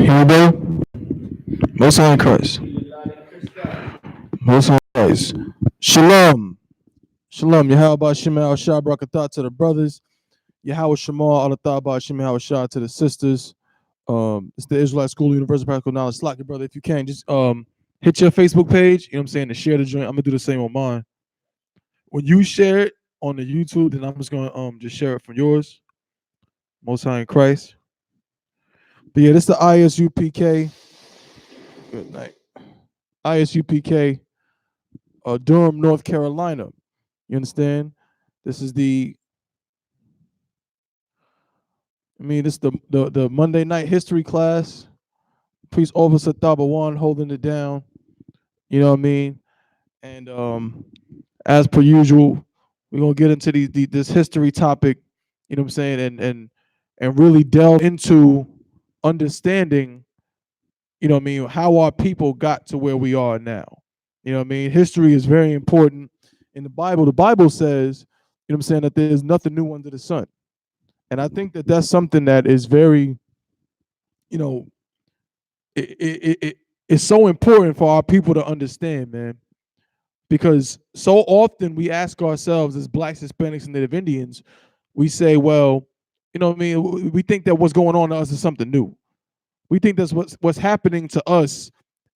hear me, bro? Most High in Christ. Most High in Christ. Shalom. Shalom. Yahweh Shema Al Shah Barakatah to the brothers. Yahweh Shema Al Thaba Shema Al Shah to the sisters. It's the Israelite School of Universal Practical Knowledge. Slack it, brother. If you can, just hit your Facebook page, you know what I'm saying, and share the joint. I'm gonna do the same on mine. When you share it on the YouTube, then I'm just gonna just share it from yours. Most High in Christ. But yeah, this is the ISUPK. Good night. ISUPK, Durham, North Carolina. You understand? This is this is the Monday night history class. Priest Officer Thabawan holding it down. You know what I mean? And as per usual, we're gonna get into this history topic, you know what I'm saying, and really delve into understanding, you know what I mean, how our people got to where we are now. You know what I mean? History is very important. In the Bible says, you know what I'm saying, that there's nothing new under the sun. And I think that that's something that is very, you know, it's so important for our people to understand, man. Because so often we ask ourselves as Blacks, Hispanics, and Native Indians, we say, well, you know what I mean? We think that what's going on to us is something new. We think that's what's happening to us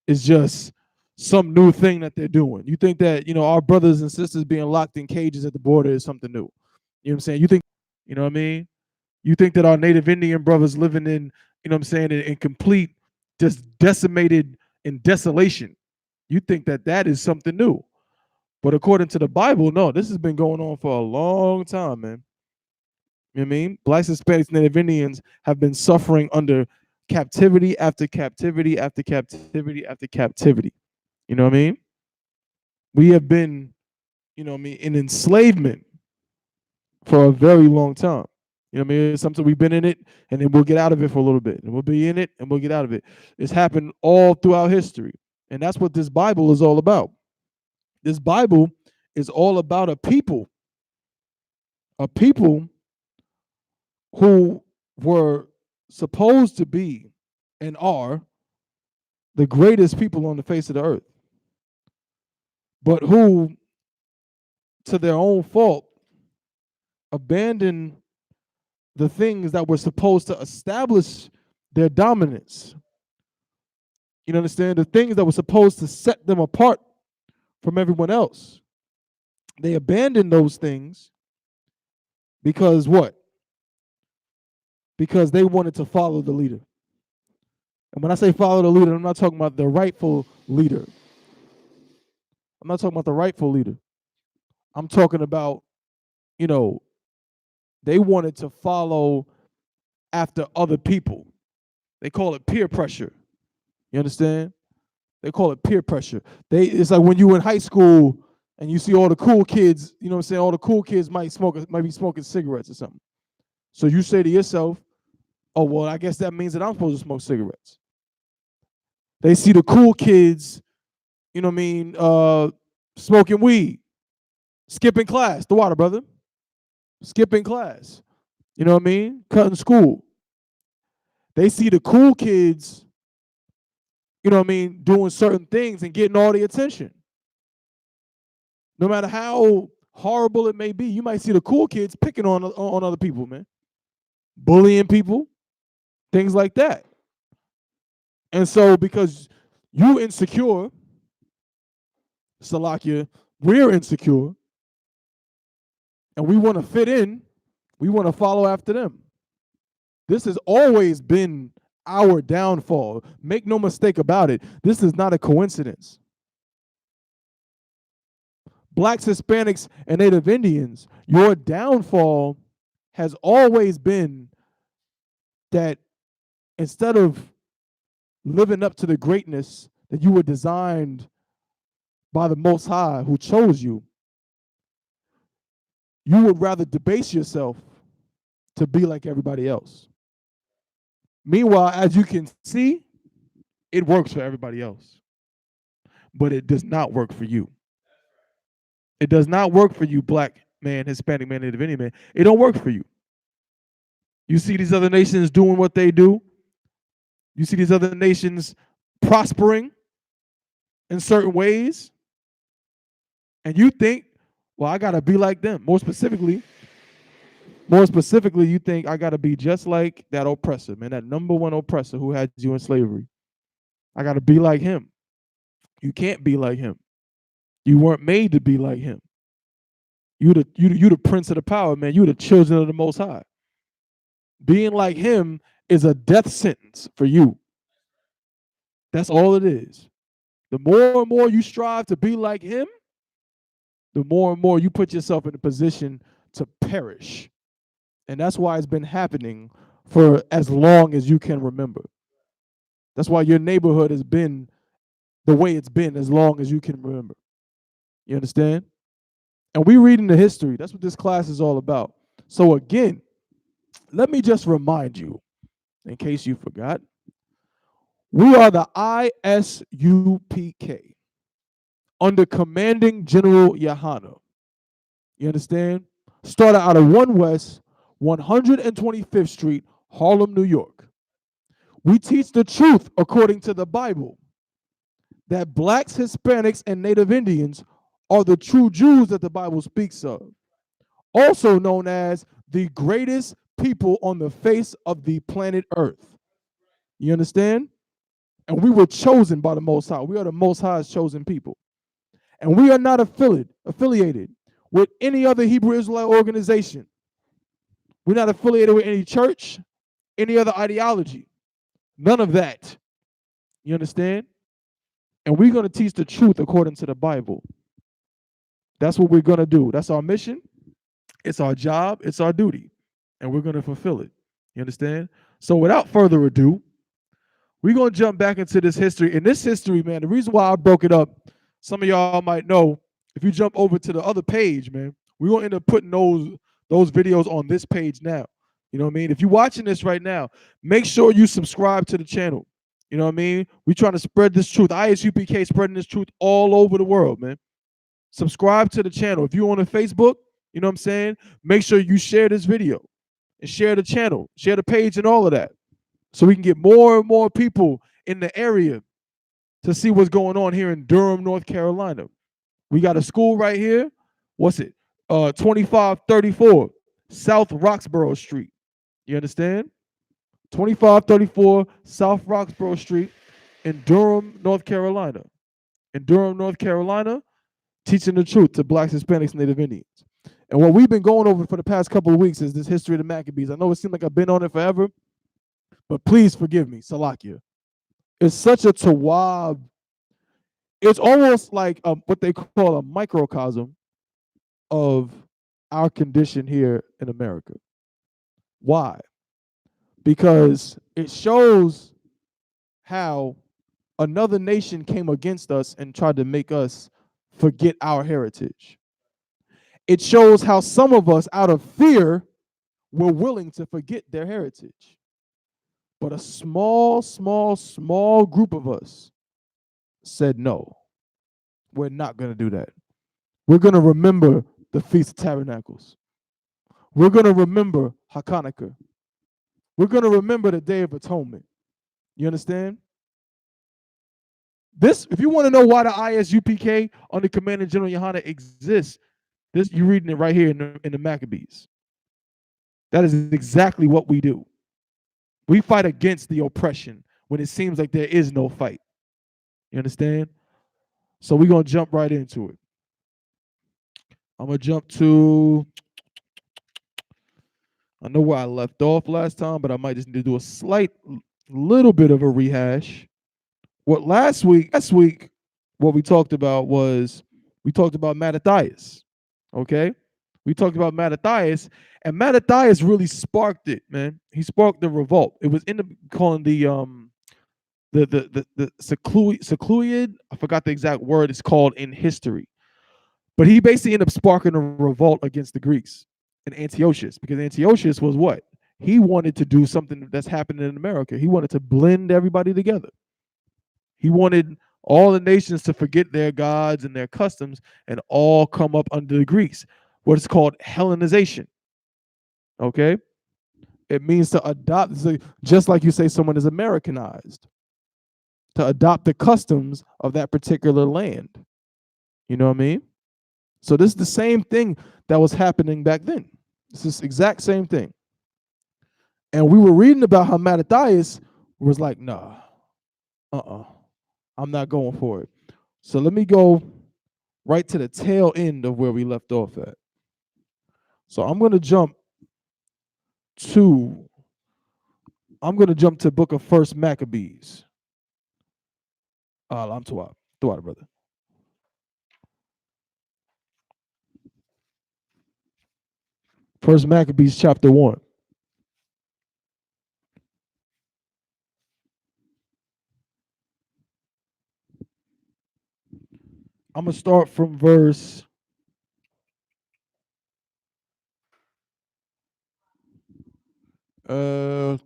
is just some new thing that they're doing. You think that, you know, our brothers and sisters being locked in cages at the border is something new. You know what I'm saying? You think, you know what I mean? You think that our Native Indian brothers living in, you know what I'm saying, in complete, just decimated in desolation. You think that that is something new. But according to the Bible, no, this has been going on for a long time, man. You know what I mean? Blacks, Hispanics, Native Indians have been suffering under captivity after captivity after captivity after captivity. You know what I mean? We have been, you know what I mean, in enslavement for a very long time. You know what I mean? It's something we've been in it, and then we'll get out of it for a little bit. And we'll be in it, and we'll get out of it. It's happened all throughout history. And that's what this Bible is all about. This Bible is all about a people who were supposed to be and are the greatest people on the face of the earth, but who, to their own fault, abandoned the things that were supposed to establish their dominance. You understand? The things that were supposed to set them apart from everyone else. They abandoned those things because what? Because they wanted to follow the leader. And when I say follow the leader, I'm not talking about the rightful leader. I'm not talking about the rightful leader. I'm talking about, you know, they wanted to follow after other people. They call it peer pressure. You understand? They call it peer pressure. It's like when you were in high school and you see all the cool kids, you know what I'm saying? All the cool kids might be smoking cigarettes or something. So you say to yourself, oh, well, I guess that means that I'm supposed to smoke cigarettes. They see the cool kids, you know what I mean, smoking weed, skipping class, the water, brother, skipping class, you know what I mean, cutting school. They see the cool kids, you know what I mean, doing certain things and getting all the attention. No matter how horrible it may be, you might see the cool kids picking on other people, man, bullying people, things like that. And so because you insecure, Salakia, we're insecure, and we want to fit in, we want to follow after them. This has always been our downfall. Make no mistake about it. This is not a coincidence. Blacks, Hispanics, and Native Indians, your downfall has always been that instead of living up to the greatness that you were designed by the Most High who chose you, you would rather debase yourself to be like everybody else. Meanwhile, as you can see, it works for everybody else, but it does not work for you. It does not work for you, Black man, Hispanic man, Native Indian man. It don't work for you. You see these other nations doing what they do, You see these other nations prospering in certain ways, and you think, well, I gotta be like them. More specifically, you think I gotta be just like that oppressor, man, that number one oppressor who had you in slavery. I gotta be like him. You can't be like him. You weren't made to be like him. You the prince of the power, man. You the children of the Most High. Being like him is a death sentence for you. That's all it is. The more and more you strive to be like him, the more and more you put yourself in a position to perish. And that's why it's been happening for as long as you can remember. That's why your neighborhood has been the way it's been as long as you can remember. You understand? And we reading the history. That's what this class is all about. So again, let me just remind you, in case you forgot, we are the ISUPK under Commanding General Yohana. You understand? Started out of 1 West, 125th Street, Harlem, New York. We teach the truth according to the Bible that blacks, Hispanics, and Native Indians are the true Jews that the Bible speaks of, also known as the greatest people on the face of the planet Earth. You understand? And we were chosen by the Most High. We are the Most High's chosen people. And we are not affiliated with any other Hebrew Israelite organization. We're not affiliated with any church, any other ideology. None of that. You understand? And we're going to teach the truth according to the Bible. That's what we're going to do. That's our mission. It's our job. It's our duty. And we're going to fulfill it. You understand? So without further ado, we're going to jump back into this history. In this history, man, the reason why I broke it up, some of y'all might know, if you jump over to the other page, man, we're going to end up putting those videos on this page now. You know what I mean? If you're watching this right now, make sure you subscribe to the channel. You know what I mean? We're trying to spread this truth. ISUPK spreading this truth all over the world, man. Subscribe to the channel. If you're on a Facebook, you know what I'm saying? Make sure you share this video and share the channel, share the page and all of that, so we can get more and more people in the area to see what's going on here in Durham, North Carolina. We got a school right here. What's it? 2534 South Roxborough Street. You understand? 2534 South Roxborough Street in Durham, North Carolina. In Durham, North Carolina, teaching the truth to blacks, Hispanics, and Native Indians. And what we've been going over for the past couple of weeks is this history of the Maccabees. I know it seems like I've been on it forever, but please forgive me, Salakia. It's such a tawab. It's almost like what they call a microcosm of our condition here in America. Why? Because it shows how another nation came against us and tried to make us forget our heritage. It shows how some of us, out of fear, were willing to forget their heritage. But a small group of us said, no, we're not going to do that. We're going to remember the Feast of Tabernacles. We're going to remember Hanukkah. We're going to remember the Day of Atonement. You understand? This, if you want to know why the ISUPK under Commander General Yohana exists, this you're reading it right here in the Maccabees. That is exactly what we do. We fight against the oppression when it seems like there is no fight. You understand? So we're going to jump right into it. I'm going to jump to, I know where I left off last time, but I might just need to do a little bit of a rehash. What last week, what we talked about was, we talked about Mattathias, okay? We talked about Mattathias, and Mattathias really sparked it, man. He sparked the revolt. It was calling the secluid, I forgot the exact word it's called in history. But he basically ended up sparking a revolt against the Greeks and Antiochus, because Antiochus was what? He wanted to do something that's happening in America. He wanted to blend everybody together. He wanted all the nations to forget their gods and their customs and all come up under the Greeks, what is called Hellenization. Okay? It means to adopt, just like you say someone is Americanized, to adopt the customs of that particular land. You know what I mean? So this is the same thing that was happening back then. It's this exact same thing. And we were reading about how Mattathias was like, nah, I'm not going for it. So let me go right to the tail end of where we left off at. So I'm going to jump to book of First Maccabees. I'm too out, brother. First Maccabees chapter 1. I'm gonna start from verse. Uh,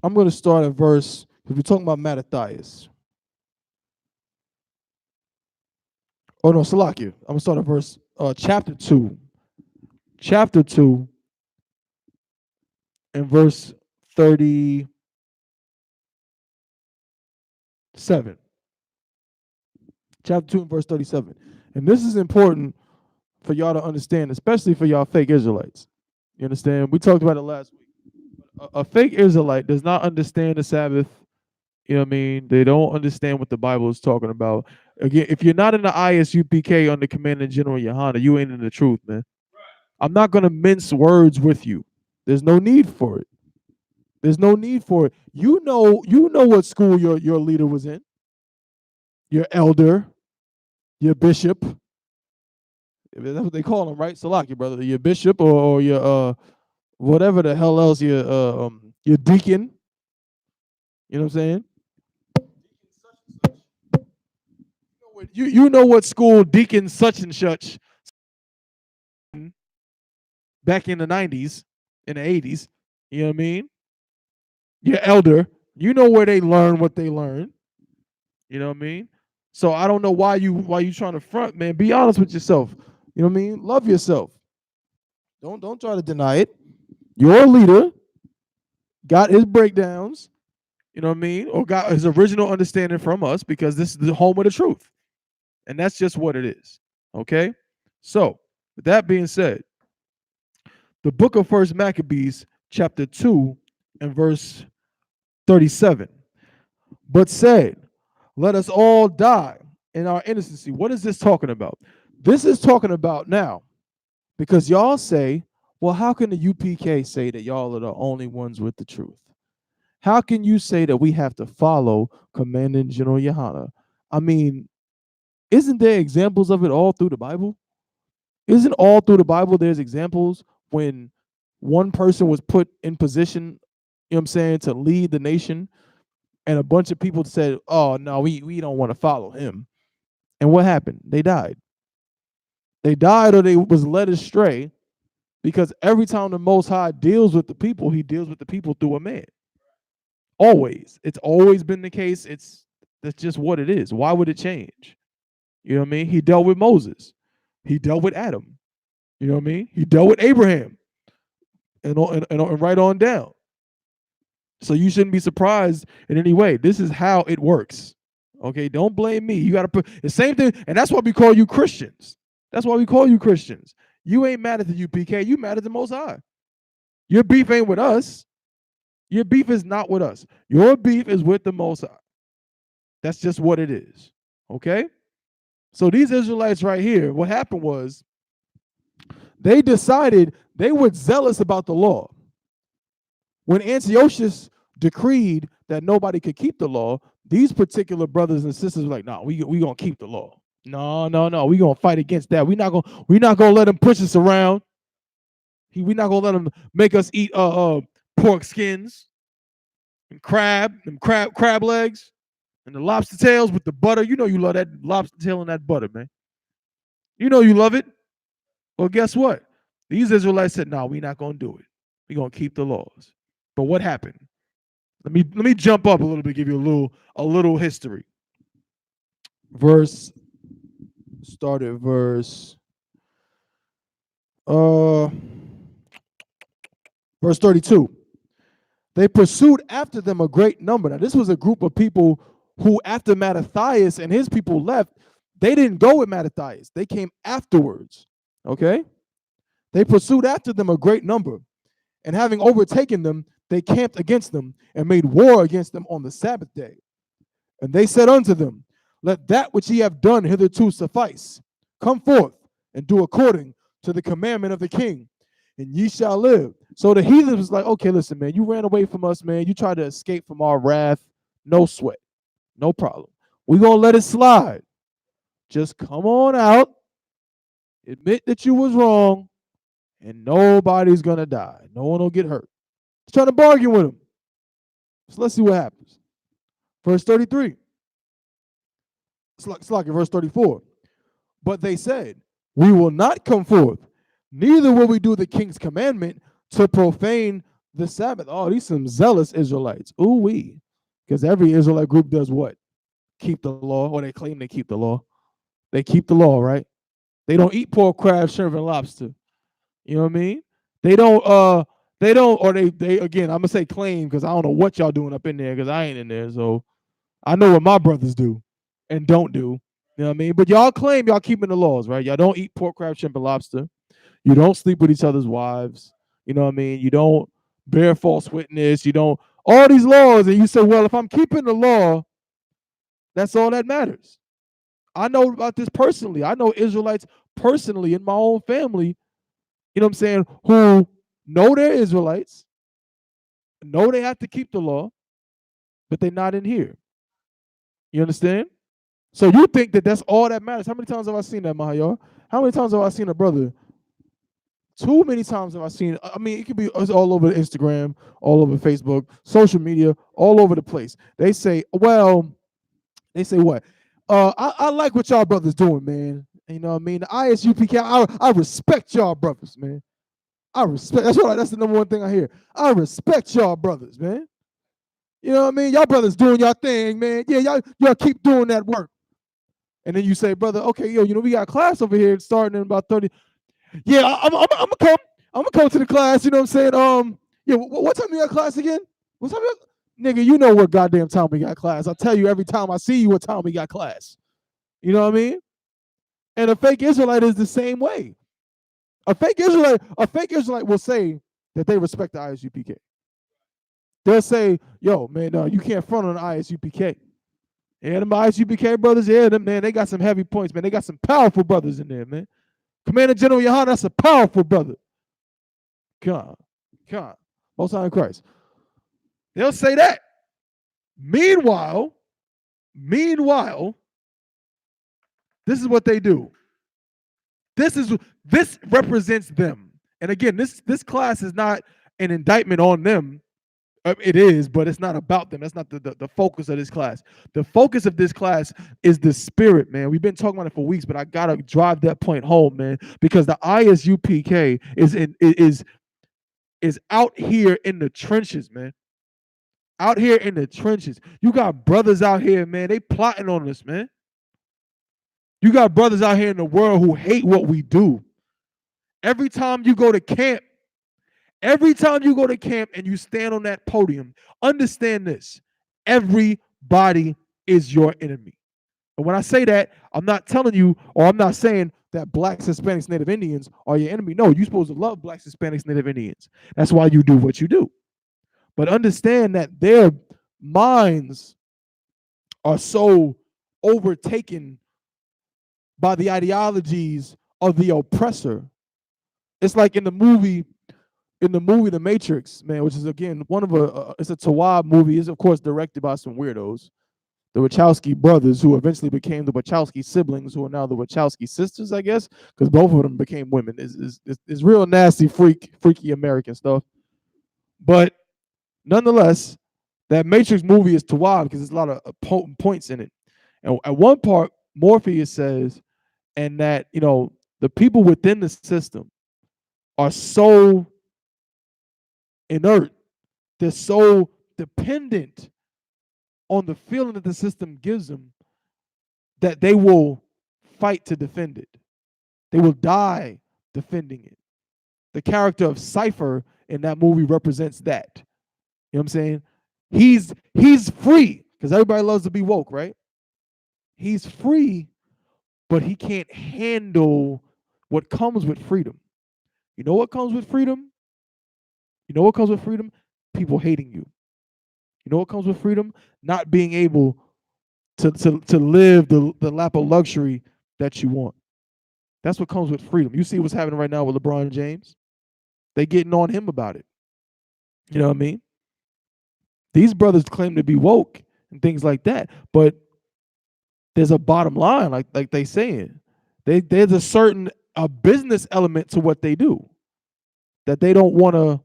I'm gonna start at verse. We're talking about Mattathias. Oh no, Salakia. I'm gonna start at verse chapter 2. Chapter 2 and verse 37. Chapter 2 and verse 37. And this is important for y'all to understand, especially for y'all fake Israelites. You understand? We talked about it last week. A fake Israelite does not understand the Sabbath. You know what I mean? They don't understand what the Bible is talking about. Again, if you're not in the Isupk under Commanding General Yohana, you ain't in the truth, man. I'm not gonna mince words with you. There's no need for it. There's no need for it. You know what school your leader was in. Your elder, your bishop. That's what they call him, right? Salaki, brother. Your bishop or your whatever the hell else your deacon. You know what I'm saying? You know what school deacon such and such back in the 90s, in the 80s. You know what I mean? Your elder, you know where they learn what they learn. You know what I mean? So I don't know why you trying to front, man. Be honest with yourself. You know what I mean? Love yourself. Don't try to deny it. Your leader got his breakdowns, you know what I mean, or got his original understanding from us because this is the home of the truth. And that's just what it is. Okay? So, with that being said, the book of First Maccabees, chapter 2 and verse 37. But said, let us all die in our innocency. What is this talking about? This is talking about now, because y'all say, well, how can the UPK say that y'all are the only ones with the truth? How can you say that we have to follow Commanding General Yohana? I mean, isn't there examples of it all through the Bible? Isn't all through the Bible there's examples when one person was put in position, you know what I'm saying, to lead the nation, and a bunch of people said, oh, no, we don't want to follow him. And what happened? They died. They died or they was led astray because every time the Most High deals with the people, he deals with the people through a man. Always. It's always been the case. That's just what it is. Why would it change? You know what I mean? He dealt with Moses. He dealt with Adam. You know what I mean? He dealt with Abraham and right on down. So you shouldn't be surprised in any way. This is how it works. Okay, don't blame me. You got to put the same thing, and that's why we call you Christians. That's why we call you Christians. You ain't mad at the UPK. You mad at the Most High. Your beef ain't with us. Your beef is not with us. Your beef is with the Most High. That's just what it is. Okay? So these Israelites right here, what happened was they decided they were zealous about the law. When Antiochus decreed that nobody could keep the law, these particular brothers and sisters were like, "No, we gonna keep the law. No, we gonna fight against that. We not gonna let them push us around. We not gonna let them make us eat pork skins and crab legs and the lobster tails with the butter. You know you love that lobster tail and that butter, man. You know you love it. Well, guess what? These Israelites said, "No, we not gonna do it. We gonna keep the laws." But what happened? Let me jump up a little bit, give you a little history. verse start at uh verse 32. They pursued after them a great number. Now, this was a group of people who, after Mattathias and his people left, they didn't go with Mattathias. They came afterwards. Okay? They pursued after them a great number. And having overtaken them, they camped against them and made war against them on the Sabbath day. And they said unto them, let that which ye have done hitherto suffice. Come forth and do according to the commandment of the king, and ye shall live. So the heathen was like, okay, listen, man, you ran away from us, man. You tried to escape from our wrath. No sweat. No problem. We're going to let it slide. Just come on out, admit that you was wrong, and nobody's going to die. No one will get hurt. He's trying to bargain with him. So let's see what happens. Verse 33. It's like in verse 34. But they said, we will not come forth, neither will we do the king's commandment to profane the Sabbath. Oh, these some zealous Israelites. Ooh-wee. Because every Israelite group does what? Keep the law, or they claim they keep the law. They keep the law, right? They don't eat pork, crab, shrimp, and lobster. You know what I mean? They don't, or they again, I'm gonna say claim because I don't know what y'all doing up in there because I ain't in there. So I know what my brothers do and don't do. You know what I mean? But y'all claim y'all keeping the laws, right? Y'all don't eat pork, crab, shrimp, and lobster. You don't sleep with each other's wives. You know what I mean? You don't bear false witness. You don't, all these laws. And you say, well, if I'm keeping the law, that's all that matters. I know about this personally. I know Israelites personally in my own family, you know what I'm saying, who know they're Israelites, know they have to keep the law, but they're not in here. You understand? So you think that that's all that matters. How many times have I seen that, Mahayar? How many times have I seen a brother? Too many times have I seen, I mean, it could be all over Instagram, all over Facebook, social media, all over the place. They say, well, they say what? I like what y'all brothers doing, man. You know what I mean? The ISUPK, I respect y'all brothers, man. I respect, that's the number one thing I hear. I respect y'all brothers, man. You know what I mean? Y'all brothers doing y'all thing, man. Yeah, y'all keep doing that work. And then you say, brother, okay, yo, we got class over here starting in about 30. Yeah, I'm gonna come. I'm gonna come to the class. You know what I'm saying? Yeah. What time you got class again? What time you got? Nigga, you know what goddamn time we got class. I'll tell you every time I see you what time we got class. You know what I mean? And a fake Israelite is the same way. A fake Israelite will say that they respect the ISUPK. They'll say, yo, man, no, you can't front on the ISUPK. Yeah, them ISUPK brothers, yeah, them, man, they got some heavy points, man. They got some powerful brothers in there, man. Commander General Yohana, that's a powerful brother. God, Most High in Christ. They'll say that. Meanwhile, this is what they do. This represents them. And again, this class is not an indictment on them. It is, but it's not about them. That's not the focus of this class. The focus of this class is the spirit, man. We've been talking about it for weeks, but I gotta drive that point home, man, because the ISUPK is out here in the trenches, man. Out here in the trenches. You got brothers out here, man. They plotting on us, man. You got brothers out here in the world who hate what we do. Every time you go to camp and you stand on that podium, understand this. Everybody is your enemy. And when I say that, I'm not telling you, or I'm not saying that blacks, Hispanics, Native Indians are your enemy. No, you're supposed to love blacks, Hispanics, Native Indians. That's why you do what you do. But understand that their minds are so overtaken by the ideologies of the oppressor. It's like in the movie The Matrix, man, which is again one of it's a Tawab movie. It's of course directed by some weirdos, the Wachowski brothers, who eventually became the Wachowski siblings, who are now the Wachowski sisters, I guess, because both of them became women. It's real nasty, freaky American stuff. But nonetheless, that Matrix movie is Tawab because there's a lot of potent points in it. And at one part, Morpheus says, and that the people within the system are so inert, they're so dependent on the feeling that the system gives them, that they will fight to defend it. They will die defending it. The character of Cypher in that movie represents that. You know what I'm saying? He's free because everybody loves to be woke, right? He's free, but he can't handle what comes with freedom. You know what comes with freedom? You know what comes with freedom? People hating you. You know what comes with freedom? Not being able to live the lap of luxury that you want. That's what comes with freedom. You see what's happening right now with LeBron James? They getting on him about it. You know what I mean? These brothers claim to be woke and things like that, but there's a bottom line, like they saying. There's a certain business element to what they do that they don't want to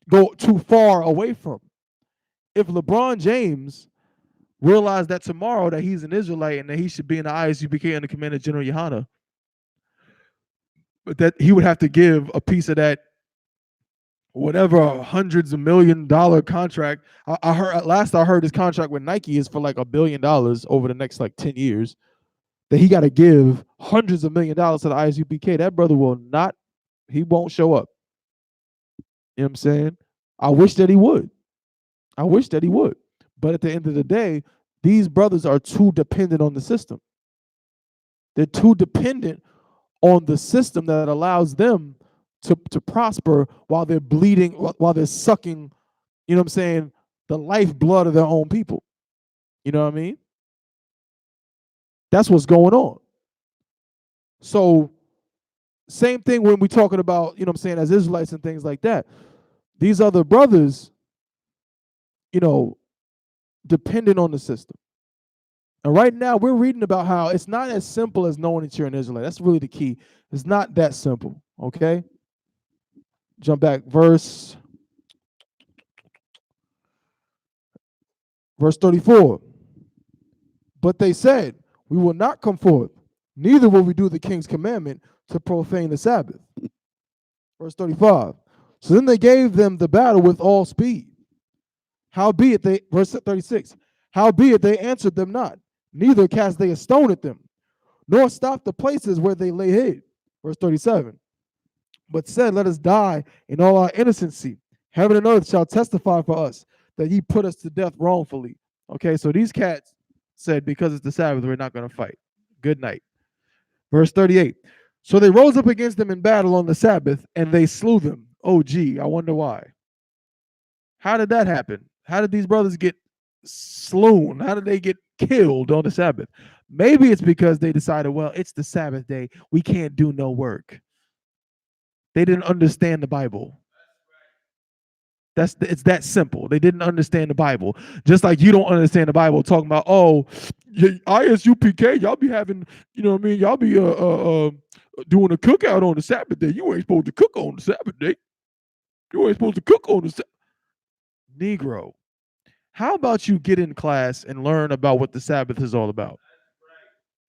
go too far away from. If LeBron James realized that tomorrow that he's an Israelite and that he should be in the Isupk under Commander General Yohana, but that he would have to give a piece of that whatever hundreds of $1 million contract. I heard his contract with Nike is for like $1 billion over the next like 10 years. That he got to give hundreds of $1 million to the Isupk. That brother he won't show up. You know what I'm saying? I wish that he would. But at the end of the day, these brothers are too dependent on the system. They're too dependent on the system that allows them to prosper while they're bleeding, while they're sucking, you know what I'm saying, the lifeblood of their own people. You know what I mean? That's what's going on. So same thing when we're talking about, you know what I'm saying, as Israelites and things like that. These other brothers, you know, dependent on the system. And right now we're reading about how it's not as simple as knowing that you're an Israelite. That's really the key. It's not that simple, okay? Jump back, verse 34. But they said, we will not come forth, neither will we do the king's commandment to profane the Sabbath. Verse 35. So then they gave them the battle with all speed. Howbeit they, verse 36, howbeit they answered them not, neither cast they a stone at them, nor stopped the places where they lay hid. Verse 37. But said, let us die in all our innocency. Heaven and earth shall testify for us that ye put us to death wrongfully. Okay, so these cats said, because it's the Sabbath, we're not going to fight. Good night. Verse 38. So they rose up against them in battle on the Sabbath, and they slew them. Oh, gee, I wonder why. How did that happen? How did these brothers get slain? How did they get killed on the Sabbath? Maybe it's because they decided, well, it's the Sabbath day. We can't do no work. They didn't understand the Bible. It's that simple. They didn't understand the Bible. Just like you don't understand the Bible, talking about, oh, Isupk, y'all be having, you know what I mean? Y'all be doing a cookout on the Sabbath day. You ain't supposed to cook on the Sabbath day. You ain't supposed to cook on the Sabbath. Negro, how about you get in class and learn about what the Sabbath is all about?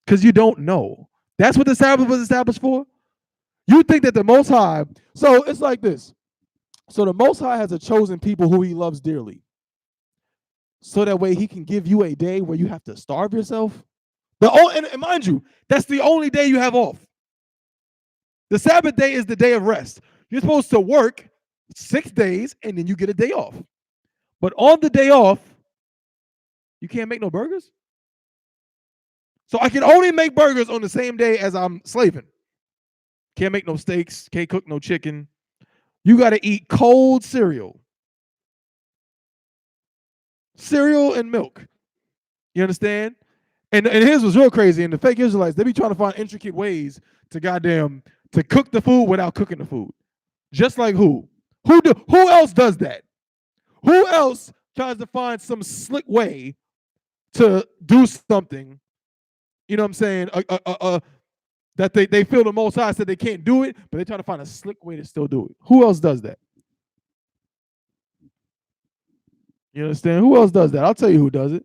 Because you don't know. That's what the Sabbath was established for? You think that the Most High, so it's like this. So the Most High has a chosen people who he loves dearly. So that way he can give you a day where you have to starve yourself. And mind you, that's the only day you have off. The Sabbath day is the day of rest. You're supposed to work 6 days and then you get a day off. But on the day off, you can't make no burgers. So I can only make burgers on the same day as I'm slaving. Can't make no steaks, can't cook no chicken. You got to eat cold cereal. Cereal and milk. You understand? And his was real crazy. And the fake Israelites, they be trying to find intricate ways to to cook the food without cooking the food. Just like who? Who else does that? Who else tries to find some slick way to do something, you know what I'm saying, that they feel the Most High said they can't do it, but they try to find a slick way to still do it. Who else does that? You understand? Who else does that? I'll tell you who does it.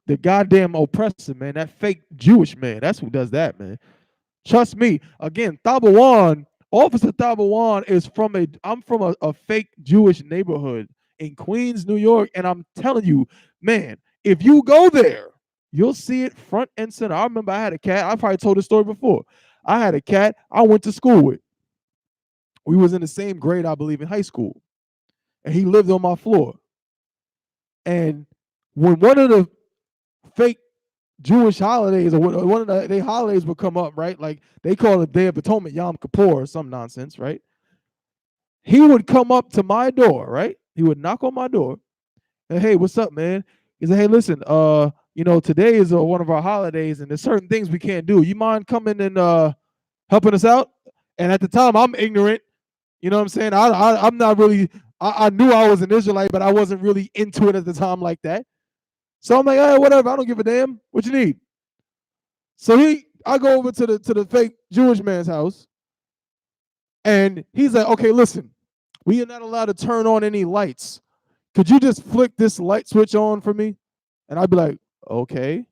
The goddamn oppressor, man. That fake Jewish man. That's who does that, man. Trust me. Again, Thabawan, Officer Thabawan is I'm from a fake Jewish neighborhood in Queens, New York, and I'm telling you, man, if you go there You'll see it front and center. I remember I had a cat. I probably told this story before. I had a cat I went to school with. We was in the same grade, I believe, in high school. And he lived on my floor. And when one of the fake Jewish holidays or one of their holidays would come up, right? Like they call it Day of Atonement, Yom Kippur or some nonsense, right? He would come up to my door, right? He would knock on my door and, hey, what's up, man? He said, hey, listen, today is one of our holidays and there's certain things we can't do. You mind coming and helping us out? And at the time, I'm ignorant. You know what I'm saying? I'm not really, I knew I was an Israelite, but I wasn't really into it at the time like that. So I'm like, hey, whatever, I don't give a damn. What you need? So I go over to the fake Jewish man's house, and he's like, okay, listen, we are not allowed to turn on any lights. Could you just flick this light switch on for me? And I'd be like, okay.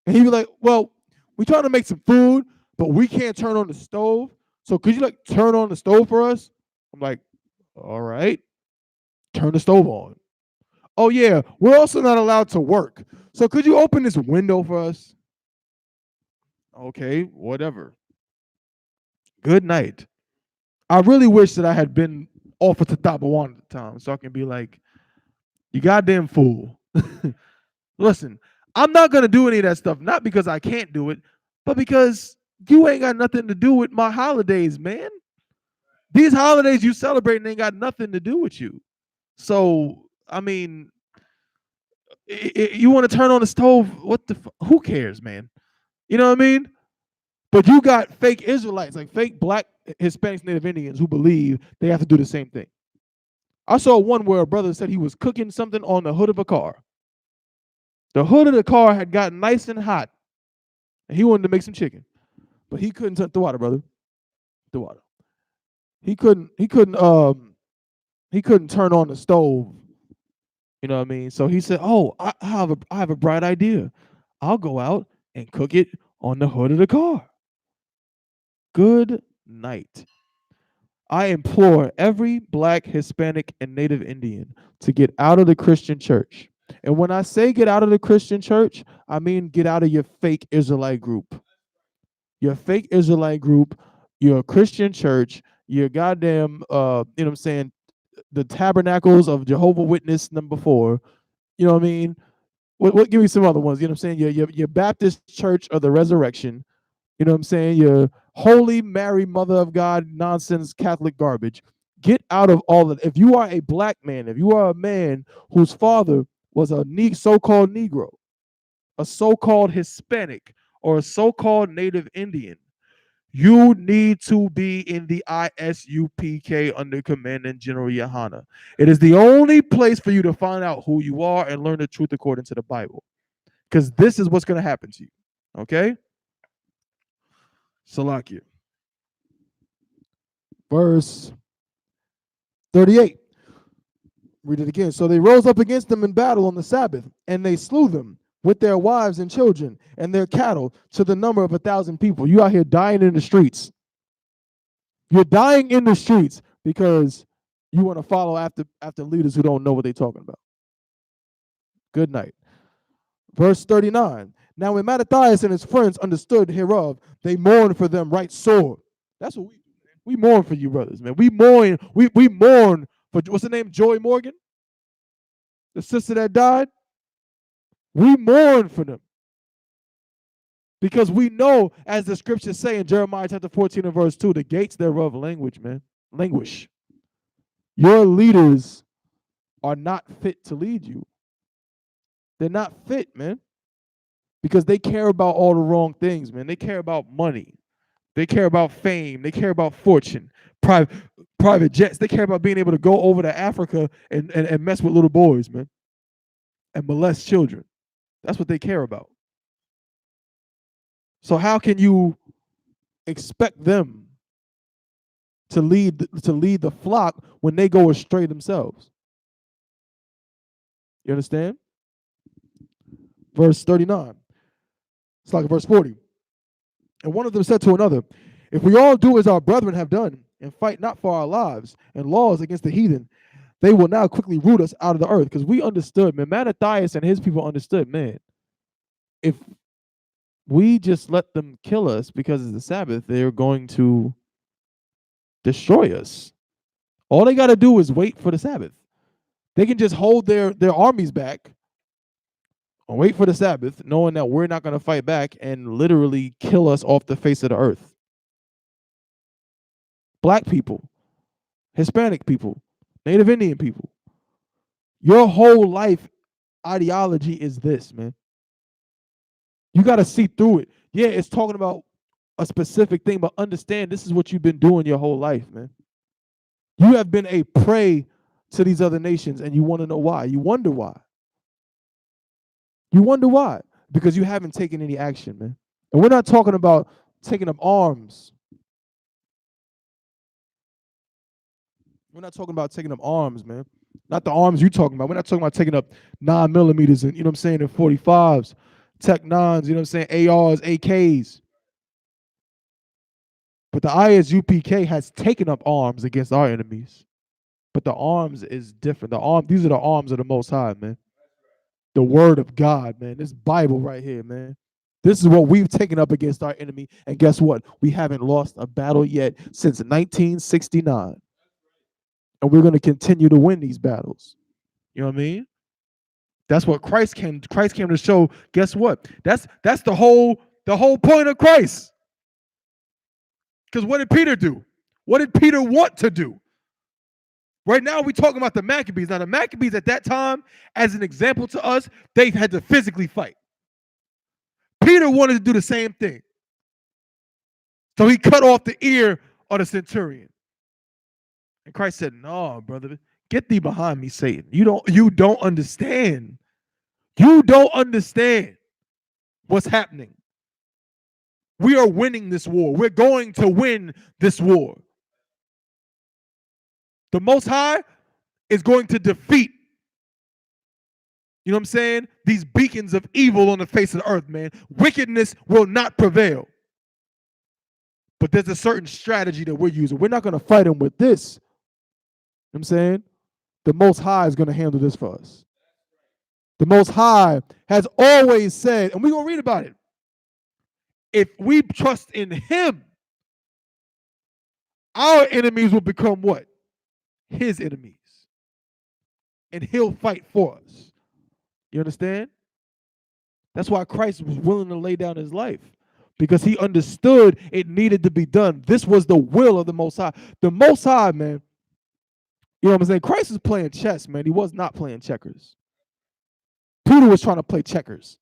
And he'd be like, well, we're trying to make some food, but we can't turn on the stove. So could you turn on the stove for us? I'm like, all right, turn the stove on. Oh yeah, we're also not allowed to work. So could you open this window for us? Okay, whatever. Good night. I really wish that I had been off at the top of one at the time so I can be like, you goddamn fool. Listen, I'm not going to do any of that stuff, not because I can't do it, but because you ain't got nothing to do with my holidays, man. These holidays you celebrating ain't got nothing to do with you. So, I mean, you want to turn on the stove? Who cares, man? You know what I mean? But you got fake Israelites, like fake black Hispanics, Native Indians who believe they have to do the same thing. I saw one where a brother said he was cooking something on the hood of a car. The hood of the car had gotten nice and hot, and he wanted to make some chicken, but he couldn't touch the water, brother. The water. He couldn't turn on the stove. You know what I mean? So he said, "Oh, I have a bright idea. I'll go out and cook it on the hood of the car." Good night. I implore every black, Hispanic, and Native Indian to get out of the Christian church. And when I say get out of the Christian church, I mean get out of your fake Israelite group. Your fake Israelite group, your Christian church, your goddamn, you know what I'm saying, the tabernacles of Jehovah Witness number 4. You know what I mean? What give me some other ones? You know what I'm saying? Your Baptist Church of the Resurrection. You know what I'm saying? Your Holy Mary, Mother of God, nonsense, Catholic garbage. Get out of all of it. If you are a black man, if you are a man whose father was a so-called Negro, a so-called Hispanic, or a so-called Native Indian, you need to be in the ISUPK under Commandant General Yohana. It is the only place for you to find out who you are and learn the truth according to the Bible. Because this is what's going to happen to you. Okay? Salakia. Verse 38. Read it again. So they rose up against them in battle on the Sabbath, and they slew them with their wives and children and their cattle to the number of 1,000 people. You out here dying in the streets. You're dying in the streets because you want to follow after leaders who don't know what they're talking about. Good night. Verse 39. Now when Mattathias and his friends understood hereof, they mourned for them right sore. That's what we do, man. We mourn for you, brothers, man. We mourn for, what's the name? Joy Morgan? The sister that died? We mourn for them. Because we know, as the scriptures say in Jeremiah chapter 14 and verse 2, the gates thereof languish. Your leaders are not fit to lead you. They're not fit, man. Because they care about all the wrong things, man. They care about money. They care about fame. They care about fortune, private jets. They care about being able to go over to Africa and mess with little boys, man, and molest children. That's what they care about. So how can you expect them to lead the flock when they go astray themselves? You understand? Verse 39. It's like verse 40. And one of them said to another, if we all do as our brethren have done, and fight not for our lives and laws against the heathen, they will now quickly root us out of the earth. Because we understood, man, Mattathias and his people understood, man, if we just let them kill us because it's the Sabbath, they're going to destroy us. All they got to do is wait for the Sabbath. They can just hold their armies back and wait for the Sabbath, knowing that we're not going to fight back and literally kill us off the face of the earth. Black people, Hispanic people, Native Indian people. Your whole life ideology is this, man. You got to see through it. Yeah, it's talking about a specific thing, but understand this is what you've been doing your whole life, man. You have been a prey to these other nations, and you want to know why. You wonder why. You wonder why. Because you haven't taken any action, man. And we're not talking about taking up arms. We're not talking about taking up arms, man. Not the arms you're talking about. We're not talking about taking up 9mm and, you know what I'm saying, and 45s, Tech 9s, you know what I'm saying, ARs, AKs. But the Isupk has taken up arms against our enemies. But the arms is different. These are the arms of the Most High, man. The Word of God, man. This Bible right here, man. This is what we've taken up against our enemy. And guess what? We haven't lost a battle yet since 1969. And we're going to continue to win these battles. You know what I mean? That's what Christ came to show. Guess what? That's the whole point of Christ. Because what did Peter do? What did Peter want to do? Right now, we're talking about the Maccabees. Now, the Maccabees at that time, as an example to us, they had to physically fight. Peter wanted to do the same thing. So he cut off the ear of the centurion. And Christ said, "No, brother, get thee behind me, Satan. You don't understand. You don't understand what's happening. We are winning this war. We're going to win this war. The Most High is going to defeat, you know what I'm saying, these beacons of evil on the face of the earth, man. Wickedness will not prevail. But there's a certain strategy that we're using. We're not going to fight them with this. You know what I'm saying? The Most High is going to handle this for us. The Most High has always said, and we're going to read about it, if we trust in Him, our enemies will become what? His enemies. And He'll fight for us. You understand? That's why Christ was willing to lay down His life. Because He understood it needed to be done. This was the will of the Most High. The Most High, man, you know what I'm saying? Christ is playing chess, man. He was not playing checkers. Peter was trying to play checkers.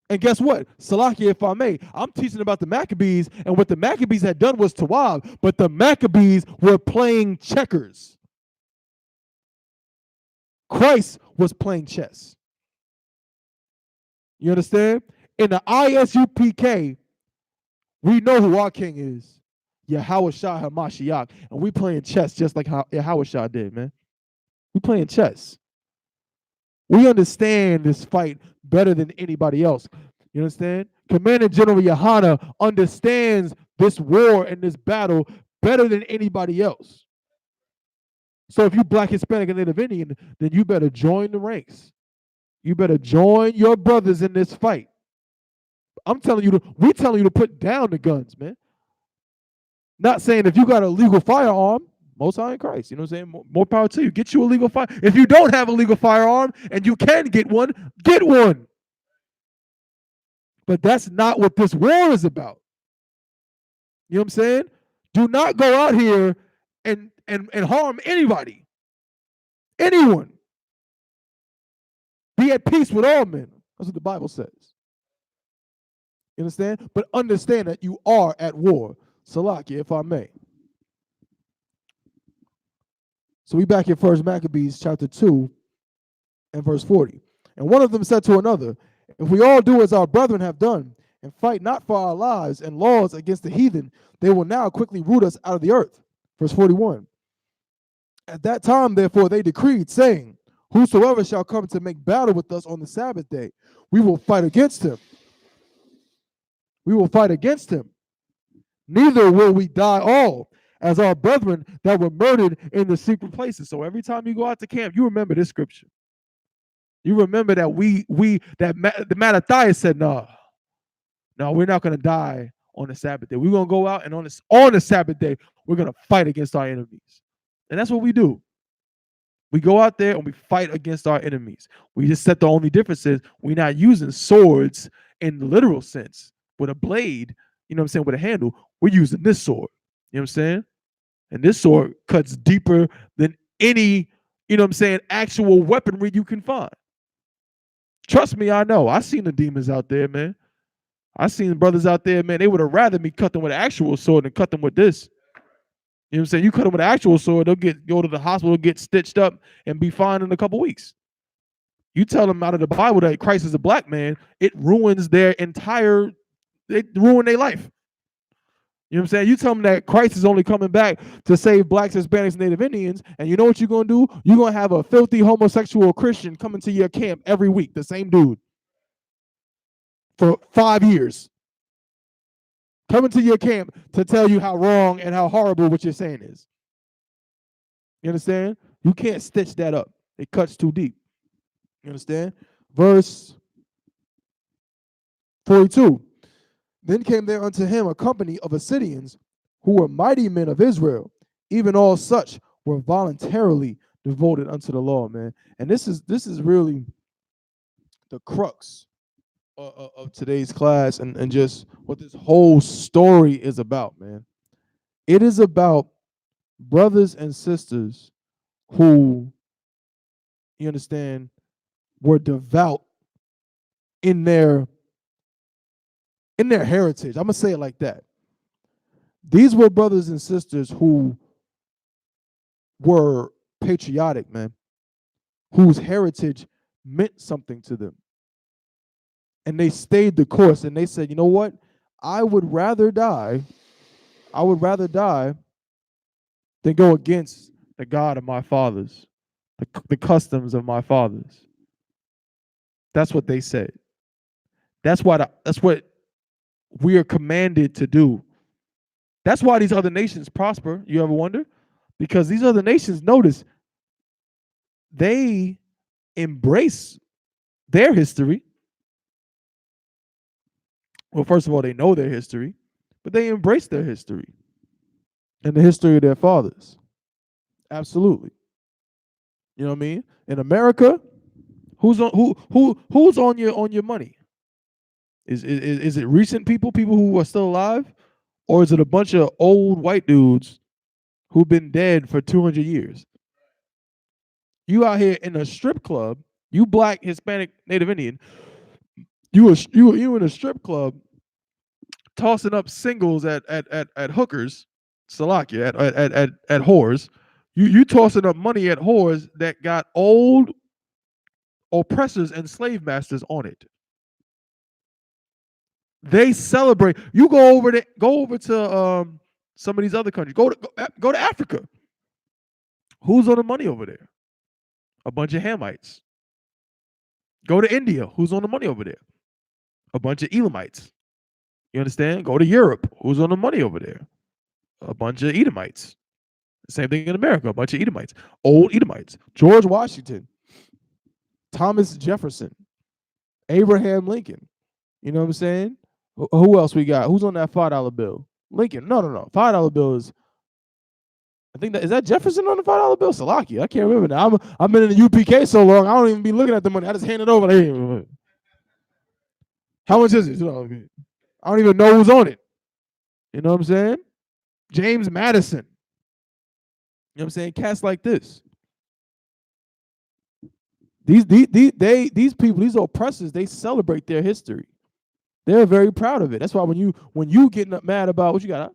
And guess what? Salakia, if I may, I'm teaching about the Maccabees, and what the Maccabees had done was Tawab, but the Maccabees were playing checkers. Christ was playing chess. You understand? In the Isupk, we know who our king is. Yahushua HaMashiach. And we playing chess just like how Yahushua did, man. We playing chess. We understand this fight better than anybody else. You understand? Commander General Yohana understands this war and this battle better than anybody else. So if you Black, Hispanic, and Native Indian, then you better join the ranks. You better join your brothers in this fight. I'm telling you, we're telling you to put down the guns, man. Not saying if you got a legal firearm, Most High in Christ, you know what I'm saying? More power to you. Get you a legal firearm. If you don't have a legal firearm and you can get one, get one. But that's not what this war is about. You know what I'm saying? Do not go out here and harm anybody. Anyone. Be at peace with all men. That's what the Bible says. You understand? But understand that you are at war. Salakia, if I may. So we back in 1 Maccabees chapter 2 and verse 40. And one of them said to another, if we all do as our brethren have done, and fight not for our lives and laws against the heathen, they will now quickly root us out of the earth. Verse 41. At that time, therefore, they decreed, saying, whosoever shall come to make battle with us on the Sabbath day, we will fight against him. We will fight against him. Neither will we die all. as our brethren that were murdered in the secret places. So every time you go out to camp, you remember this scripture. You remember that the Mattathias said, no, we're not going to die on the Sabbath day. We're going to go out and on the Sabbath day, we're going to fight against our enemies. And that's what we do. We go out there and we fight against our enemies. We just said the only difference is we're not using swords in the literal sense with a blade, you know what I'm saying, with a handle. We're using this sword, you know what I'm saying? And this sword cuts deeper than any, you know what I'm saying, actual weaponry you can find. Trust me, I know. I seen the demons out there, man. I seen brothers out there, man. They would have rather me cut them with an actual sword than cut them with this. You know what I'm saying? You cut them with an actual sword, they'll go to the hospital, get stitched up, and be fine in a couple weeks. You tell them out of the Bible that Christ is a black man, it ruins it ruin their life. You know what I'm saying? You tell them that Christ is only coming back to save blacks, Hispanics, and Native Indians, and you know what you're going to do? You're going to have a filthy homosexual Christian coming to your camp every week, the same dude, for 5 years. Coming to your camp to tell you how wrong and how horrible what you're saying is. You understand? You can't stitch that up. It cuts too deep. You understand? Verse 42. Then came there unto him a company of Assyrians who were mighty men of Israel. Even all such were voluntarily devoted unto the law, man. And this is really the crux of today's class and just what this whole story is about, man. It is about brothers and sisters who, you understand, were devout in their heritage. I'm going to say it like that. These were brothers and sisters who were patriotic, man, whose heritage meant something to them. And they stayed the course and they said, you know what? I would rather die than go against the God of my fathers, the customs of my fathers. That's what they said. That's what we are commanded to do. That's why these other nations prosper. You ever wonder? Because these other nations, notice, they embrace their history. Well, first of all, they know their history, but they embrace their history and the history of their fathers. Absolutely. You know what I mean? In America, who's on your money? Is it recent people who are still alive, or is it a bunch of old white dudes who've been dead for 200 years? You out here in a strip club, you black, Hispanic, Native Indian, you in a strip club tossing up singles at hookers, Salakia, at whores. You tossing up money at whores that got old oppressors and slave masters on it. They celebrate. You go over to some of these other countries. Go to Africa. Who's on the money over there? A bunch of Hamites. Go to India. Who's on the money over there? A bunch of Elamites. You understand? Go to Europe. Who's on the money over there? A bunch of Edomites. Same thing in America. A bunch of Edomites. Old Edomites. George Washington. Thomas Jefferson. Abraham Lincoln. You know what I'm saying? Who else we got? Who's on that $5 bill? Lincoln. No. $5 bill is, I think is that Jefferson on the $5 bill? Salakia. I can't remember now. I've been in the UPK so long, I don't even be looking at the money. I just hand it over. Like, hey, how much is it? I don't even know who's on it. You know what I'm saying? James Madison. You know what I'm saying? Cats like this. These people, these oppressors, they celebrate their history. They're very proud of it. That's why when you getting mad about what you got,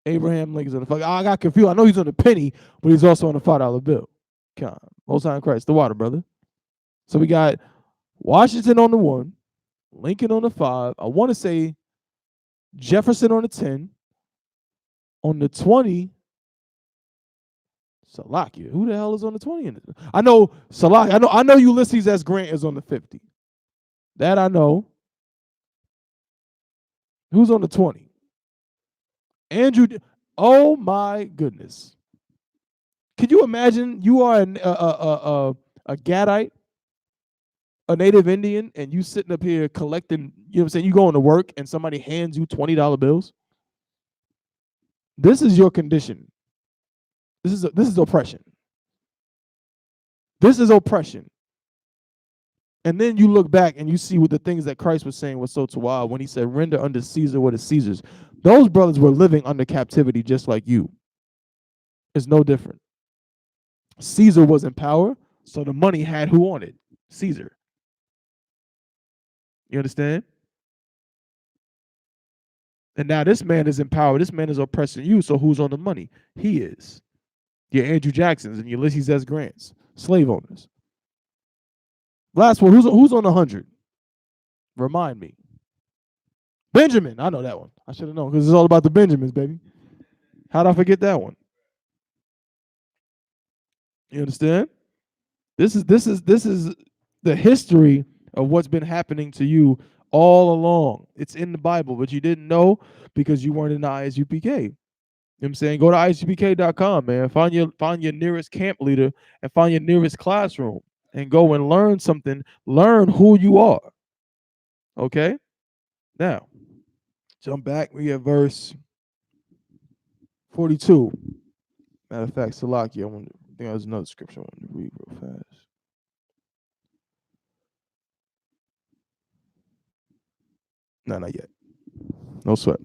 Abraham Lincoln's on the fuck. I got confused. I know he's on the penny, but he's also on the $5 bill. God, Most High in Christ, the water, brother. So we got Washington on the 1, Lincoln on the 5. I want to say Jefferson on the 10. On the 20, Salakia. Who the hell is on the 20? I know Salakia. I know Ulysses S. Grant is on the 50. That I know. Who's on the 20? Oh my goodness. Could you imagine you are a Gadite, a native Indian, and you sitting up here collecting, you know what I'm saying? You going to work and somebody hands you $20 bills? This is your condition. This is oppression. This is oppression. And then you look back and you see what the things that Christ was saying was so wild when he said, render unto Caesar what is Caesar's. Those brothers were living under captivity just like you. It's no different. Caesar was in power, so the money had who on it? Caesar. You understand? And now this man is in power. This man is oppressing you, so who's on the money? He is. Your Andrew Jacksons and Ulysses S. Grants, slave owners. Last one, who's on 100? Remind me. Benjamin. I know that one. I should have known because it's all about the Benjamins, baby. How'd I forget that one? You understand? This is the history of what's been happening to you all along. It's in the Bible, but you didn't know because you weren't in the ISUPK. You know what I'm saying? Go to isupk.com, man. Find your nearest camp leader and find your nearest classroom and go and learn something. Learn who you are. Okay? Now, jump back. We get verse 42. Matter of fact, Salaki, I think there's another scripture I want to read real fast. No, not yet. No sweat.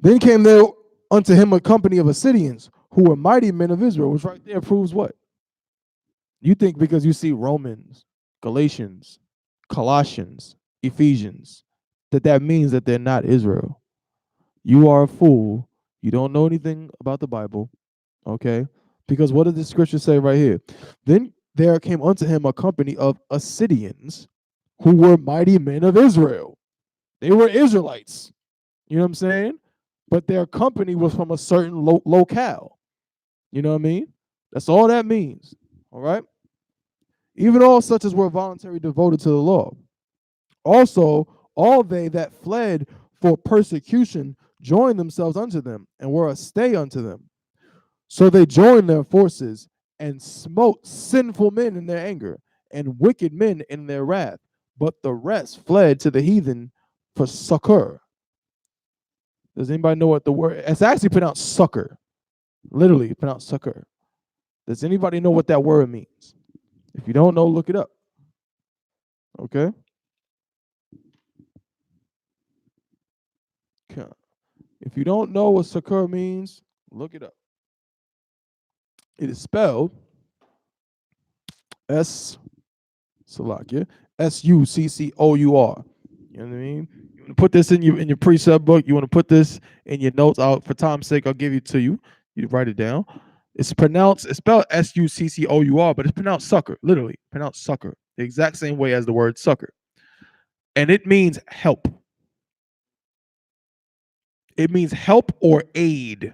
Then came there unto him a company of Assyrians who were mighty men of Israel, which right there proves what? You think because you see Romans, Galatians, Colossians, Ephesians, that means that they're not Israel. You are a fool. You don't know anything about the Bible, okay? Because what does the scripture say right here? Then there came unto him a company of Assyrians who were mighty men of Israel. They were Israelites. You know what I'm saying? But their company was from a certain locale. You know what I mean? That's all that means. All right? Even all such as were voluntarily devoted to the law. Also, all they that fled for persecution joined themselves unto them and were a stay unto them. So they joined their forces and smote sinful men in their anger and wicked men in their wrath. But the rest fled to the heathen for succor. Does anybody know what the word? It's actually pronounced succor. Literally pronounced succor. Does anybody know what that word means? If you don't know, look it up. Okay? If you don't know what succor means, look it up. It is spelled Salakia, Succor. You know what I mean? You want to put this in your precept book. You want to put this in your notes. For time's sake, I'll give it to you. You write it down. It's spelled Succor, but it's pronounced succor, literally pronounced succor, the exact same way as the word succor. And it means help. It means help or aid.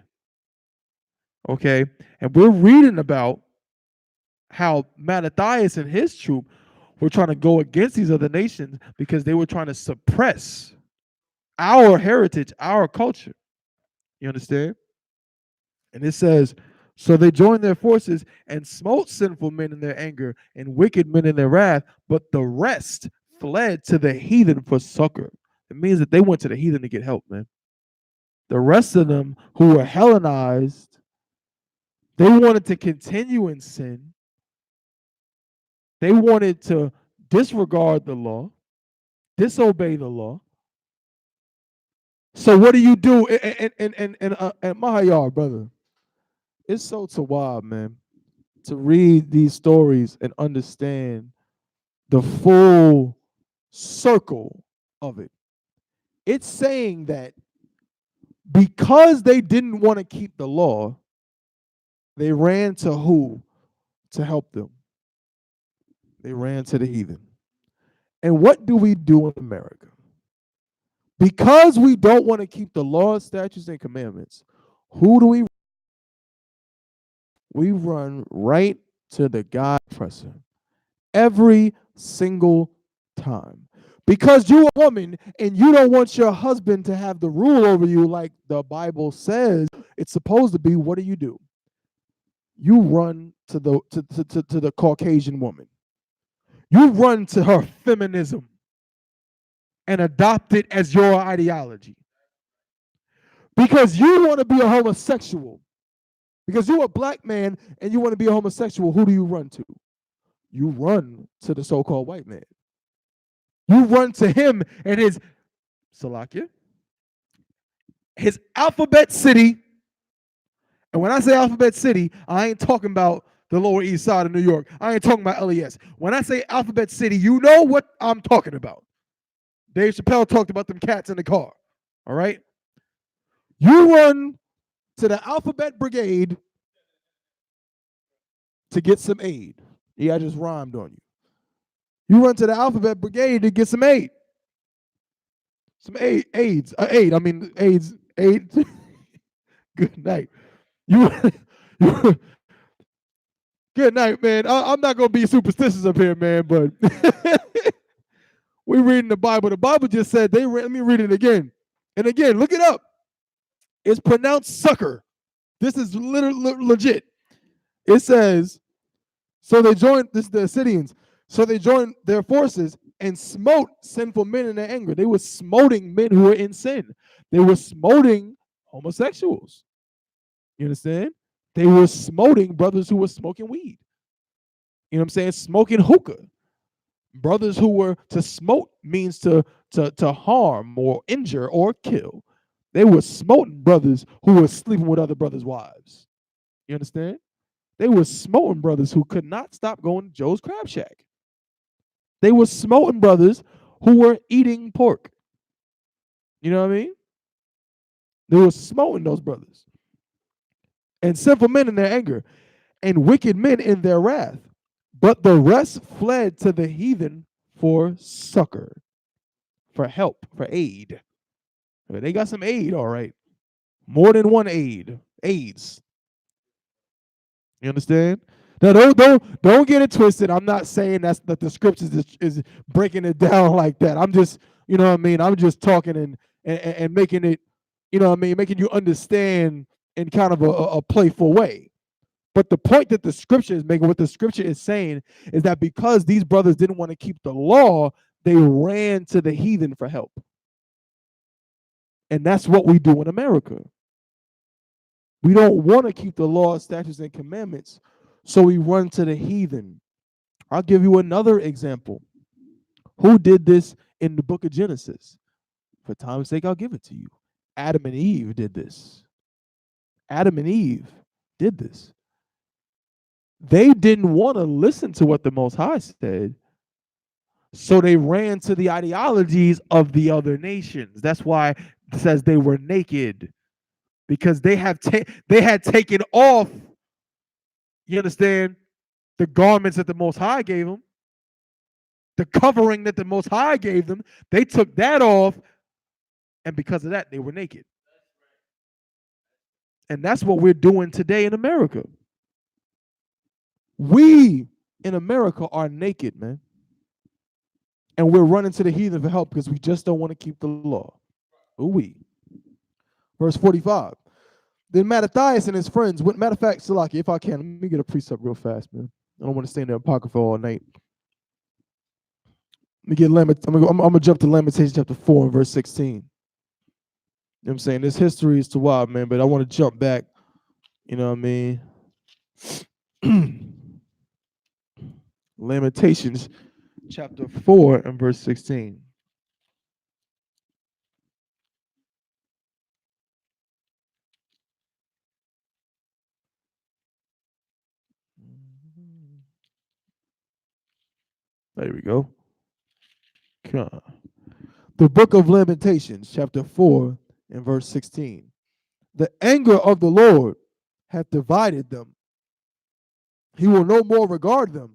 Okay? And we're reading about how Mattathias and his troop were trying to go against these other nations because they were trying to suppress our heritage, our culture. You understand? And it says, so they joined their forces and smote sinful men in their anger and wicked men in their wrath, but the rest fled to the heathen for succor. It means that they went to the heathen to get help, man. The rest of them who were Hellenized, they wanted to continue in sin. They wanted to disregard the law, disobey the law. So what do you do? And Mahayar, brother, it's so wild, man, to read these stories and understand the full circle of it. It's saying that because they didn't want to keep the law, they ran to who to help them? They ran to the heathen. And what do we do in America? Because we don't want to keep the laws, statutes, and commandments, who do we? We run right to the God oppressor every single time. Because you're a woman and you don't want your husband to have the rule over you like the Bible says it's supposed to be, what do? You run to the Caucasian woman. You run to her feminism and adopt it as your ideology. Because you want to be a homosexual. Because you're a black man and you want to be a homosexual, who do you run to? You run to the so-called white man. You run to him and his Salakia, his alphabet city. And when I say alphabet city, I ain't talking about the Lower East Side of New York. I ain't talking about LES. When I say alphabet city, you know what I'm talking about. Dave Chappelle talked about them cats in the car. All right? You run to the alphabet brigade to get some aid. Yeah, I just rhymed on you. You run to the alphabet brigade to get some aid. Some AIDS. Good night. You, good night, man. I'm not going to be superstitious up here, man, but we're reading the Bible. The Bible just said, let me read it again. And again, look it up. It's pronounced sucker. This is legit. It says, so they joined, this the Assyrians, so they joined their forces and smote sinful men in their anger. They were smoting men who were in sin. They were smoting homosexuals. You understand? They were smoting brothers who were smoking weed. You know what I'm saying? Smoking hookah. Brothers who were, to smote means to harm or injure or kill. They were smoting brothers who were sleeping with other brothers' wives. You understand? They were smoting brothers who could not stop going to Joe's Crab Shack. They were smoting brothers who were eating pork. You know what I mean? They were smoting those brothers. And sinful men in their anger, and wicked men in their wrath. But the rest fled to the heathen for succor, for help, for aid. They got some aid, all right. More than one aid. AIDS. You understand? Now, don't get it twisted. I'm not saying that the scriptures is breaking it down like that. I'm just, you know what I mean? I'm just talking and making it, you know what I mean, making you understand in kind of a playful way. But the point that the scripture is making, what the scripture is saying, is that because these brothers didn't want to keep the law, they ran to the heathen for help. And that's what we do in America. We don't want to keep the law, statutes, and commandments, so we run to the heathen. I'll give you another example. Who did this in the book of Genesis? For time's sake, I'll give it to you. Adam and Eve did this. Adam and Eve did this. They didn't want to listen to what the Most High said, so they ran to the ideologies of the other nations. That's why it says they were naked, because they had taken off, you understand, the garments that the Most High gave them, the covering that the Most High gave them. They took that off, and because of that, they were naked. And that's what we're doing today in America. We in America are naked, man. And we're running to the heathen for help because we just don't want to keep the law. Ooh-wee. Verse 45. Then Mattathias and his friends went. Matter of fact, Salaki, if I can, let me get a precept real fast, man. I don't want to stay in the Apocrypha all night. Let me get I'm going to jump to Lamentations chapter 4 and verse 16. You know what I'm saying? This history is too wild, man, but I want to jump back. You know what I mean? Lamentations chapter 4 and verse 16. There we go. The book of Lamentations, chapter 4 and verse 16. The anger of the Lord hath divided them. He will no more regard them.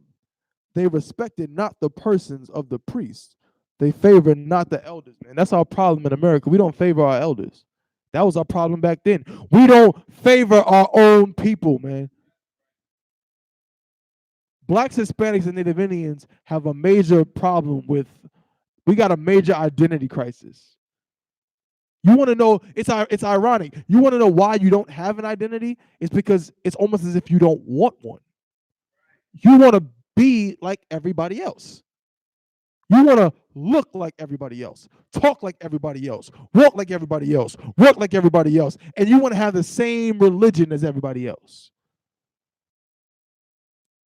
They respected not the persons of the priests. They favored not the elders, man. That's our problem in America. We don't favor our elders. That was our problem back then. We don't favor our own people, man. Blacks, Hispanics, and Native Indians have a major problem with We got a major identity crisis. You want to know, it's ironic. You want to know why you don't have an identity? It's because it's almost as if you don't want one. You want to be like everybody else. You want to look like everybody else, talk like everybody else, walk like everybody else, work like everybody else, and you want to have the same religion as everybody else.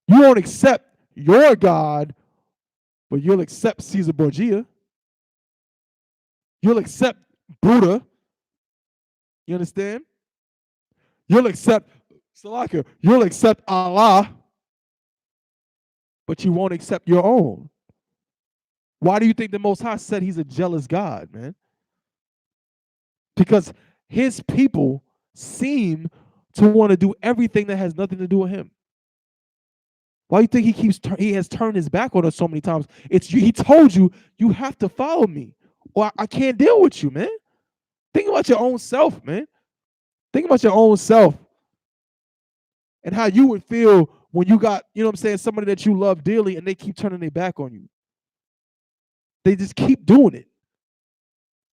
You won't accept your God, but you'll accept Caesar Borgia. You'll accept Buddha. You understand? You'll accept Salaka. You'll accept Allah, but you won't accept your own. Why do you think the Most High said he's a jealous God, man? Because his people seem to want to do everything that has nothing to do with him. Why do you think he has turned his back on us so many times? He told you, you have to follow me, or I can't deal with you, man. Think about your own self, man. Think about your own self and how you would feel when you got, you know what I'm saying, somebody that you love dearly and they keep turning their back on you. They just keep doing it.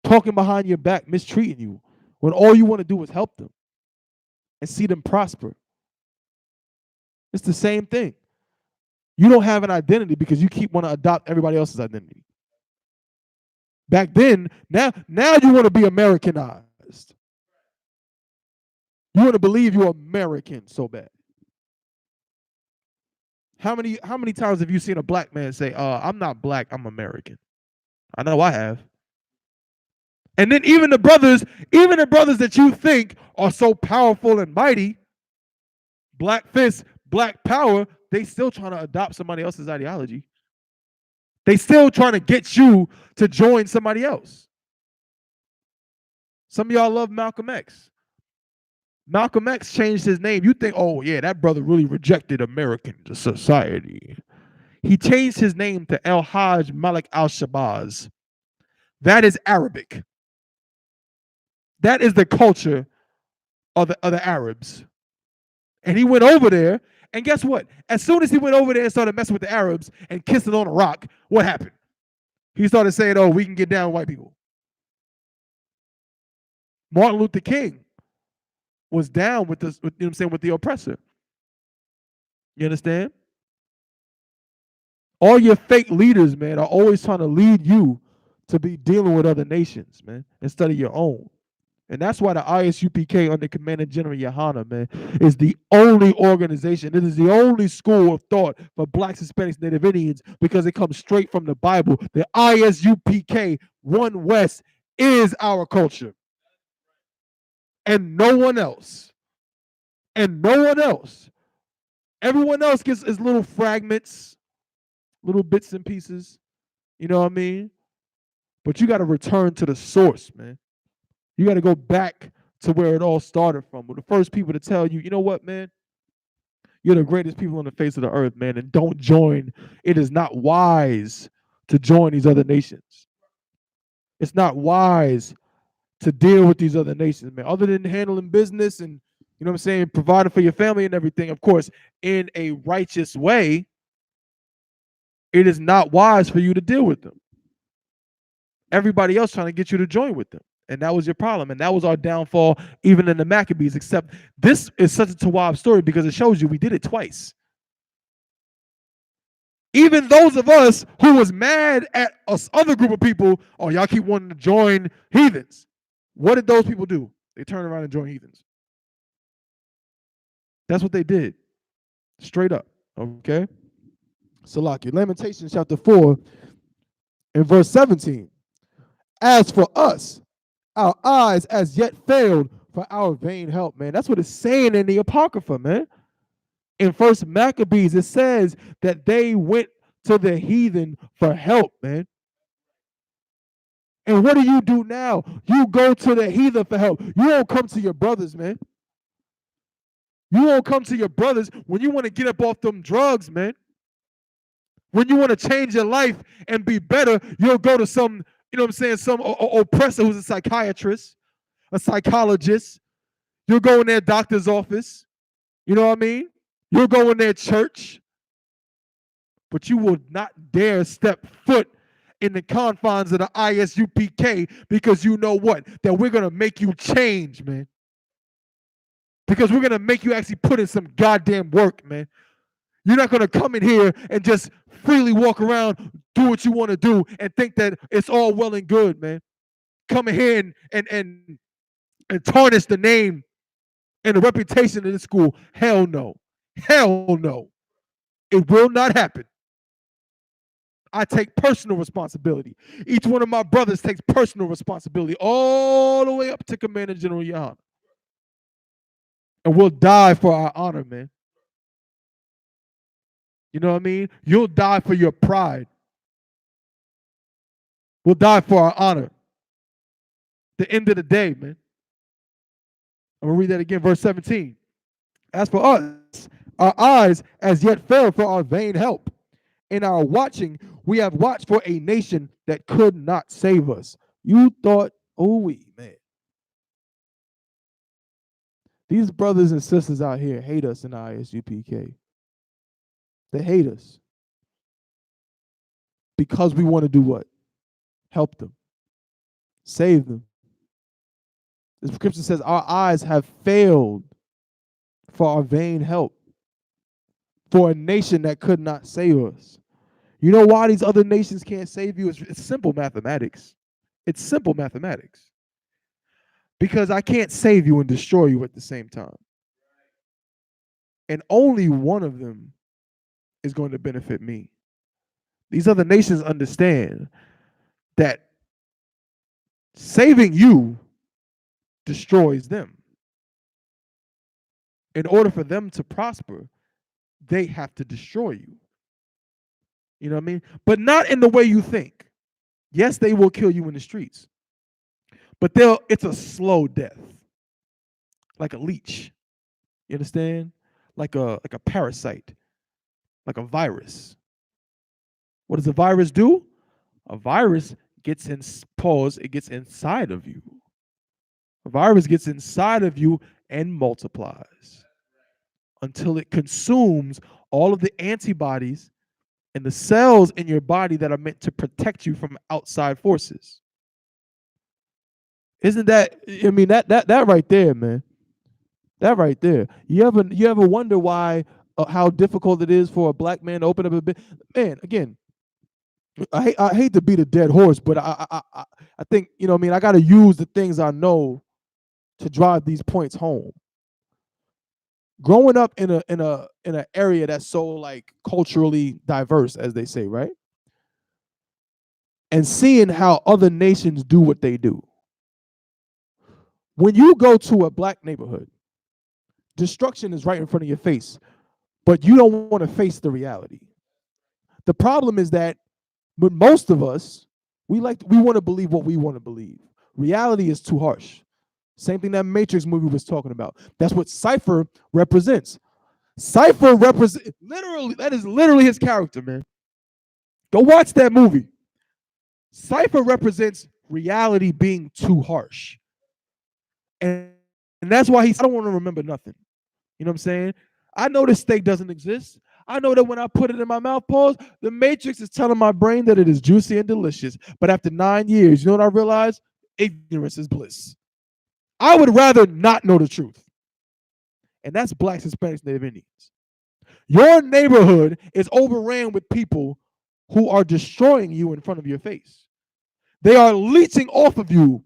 Talking behind your back, mistreating you, when all you want to do is help them and see them prosper. It's the same thing. You don't have an identity because you keep wanting to adopt everybody else's identity. Back then, now you want to be Americanized. You want to believe you're American so bad. How many times have you seen a black man say, I'm not black, I'm American? I know I have. And then even the brothers that you think are so powerful and mighty, black fist, black power, they still trying to adopt somebody else's ideology. They still trying to get you to join somebody else. Some of y'all love Malcolm X. Malcolm X changed his name. You think, oh yeah, that brother really rejected American society. He changed his name to El Hajj Malik al-Shabazz. That is Arabic. That is the culture of the Arabs. And he went over there, and guess what? As soon as he went over there and started messing with the Arabs and kissing on a rock, what happened? He started saying, oh, we can get down with white people. Martin Luther King was down with this, you know what I'm saying, with the oppressor. You understand? All your fake leaders, man, are always trying to lead you to be dealing with other nations, man, instead of your own. And that's why the Isupk under Commander General Yohana, man, is the only organization. It is the only school of thought for Blacks, Hispanics, Native Indians, because it comes straight from the Bible. The Isupk, One West, is our culture. And no one else. And no one else. Everyone else gets is little fragments, little bits and pieces. You know what I mean? But you got to return to the source, man. You got to go back to where it all started from. We're the first people to tell you, you know what, man? You're the greatest people on the face of the earth, man, and don't join. It is not wise to join these other nations. It's not wise to deal with these other nations, man. Other than handling business and, you know what I'm saying, providing for your family and everything, of course, in a righteous way, it is not wise for you to deal with them. Everybody else trying to get you to join with them. And that was your problem. And that was our downfall, even in the Maccabees, except this is such a Tawab story because it shows you we did it twice. Even those of us who was mad at us other group of people, oh, y'all keep wanting to join heathens. What did those people do? They turned around and joined heathens. That's what they did. Straight up. Okay? Salaki. Lamentations chapter 4 and verse 17. As for us, our eyes as yet failed for our vain help, man. That's what it's saying in the Apocrypha, man. In First Maccabees, it says that they went to the heathen for help, man. And what do you do now? You go to the heathen for help. You don't come to your brothers, man. You won't come to your brothers when you want to get up off them drugs, man. When you want to change your life and be better, you'll go to some, you know what I'm saying, some oppressor who's a psychiatrist, a psychologist. You'll go in their doctor's office. You know what I mean? You'll go in their church. But you will not dare step foot in the confines of the Isupk, because you know what? That we're going to make you change, man. Because we're going to make you actually put in some goddamn work, man. You're not going to come in here and just freely walk around, do what you want to do, and think that it's all well and good, man. Come in here and tarnish the name and the reputation of this school. Hell no. Hell no. It will not happen. I take personal responsibility. Each one of my brothers takes personal responsibility all the way up to Commander General Yahan. And we'll die for our honor, man. You know what I mean? You'll die for your pride. We'll die for our honor. The end of the day, man. I'm going to read that again, verse 17. As for us, our eyes as yet fail for our vain help. In our watching, we have watched for a nation that could not save us. You thought, man. These brothers and sisters out here hate us in the Isupk. They hate us because we want to do what? Help them. Save them. The scripture says our eyes have failed for our vain help, for a nation that could not save us. You know why these other nations can't save you? It's simple mathematics. It's simple mathematics. Because I can't save you and destroy you at the same time. And only one of them is going to benefit me. These other nations understand that saving you destroys them. In order for them to prosper, they have to destroy you. You know what I mean? But not in the way you think. Yes, they will kill you in the streets. But it's a slow death. Like a leech. You understand? Like a parasite. Like a virus. What does a virus do? A virus gets it gets inside of you. A virus gets inside of you and multiplies until it consumes all of the antibodies and the cells in your body that are meant to protect you from outside forces. Isn't that, I mean, that right there, man. That right there. You ever wonder why, how difficult it is for a black man to open up a bit? Man, again, I hate to beat a dead horse, but I think, you know what I mean, I got to use the things I know to drive these points home. Growing up in an area that's so like culturally diverse, as they say, right? And seeing how other nations do what they do. When you go to a black neighborhood, destruction is right in front of your face, but you don't want to face the reality. The problem is that with most of us, we want to believe what we want to believe. Reality is too harsh. Same thing that Matrix movie was talking about. That's what Cypher represents. Cypher represents, literally, that is literally his character, man. Go watch that movie. Cypher represents reality being too harsh. And that's why I don't want to remember nothing. You know what I'm saying? I know this steak doesn't exist. I know that when I put it in my mouth, pause, the Matrix is telling my brain that it is juicy and delicious. But after 9 years, you know what I realized? Ignorance is bliss. I would rather not know the truth. And that's blacks, Hispanics, Native Indians. Your neighborhood is overran with people who are destroying you in front of your face. They are leeching off of you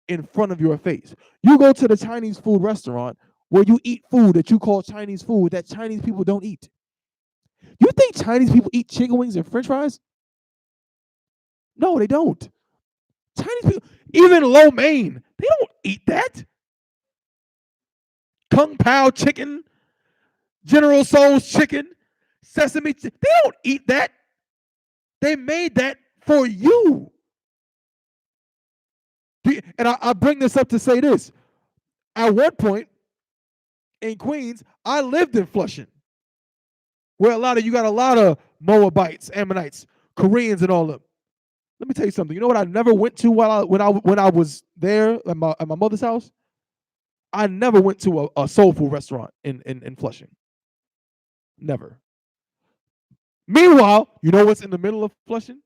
in front of your face. You go to the Chinese food restaurant where you eat food that you call Chinese food that Chinese people don't eat. You think Chinese people eat chicken wings and french fries? No, they don't. Chinese people, even lo mein, they don't eat that. Kung Pao chicken, General Tso's chicken, sesame, they don't eat that. They made that for you. And I bring this up to say this. At one point in Queens, I lived in Flushing, where you got a lot of Moabites, Ammonites, Koreans, and all of them. Let me tell you something. You know what I never went to when I was there at my mother's house? I never went to a soul food restaurant in Flushing. Never. Meanwhile, you know what's in the middle of Flushing?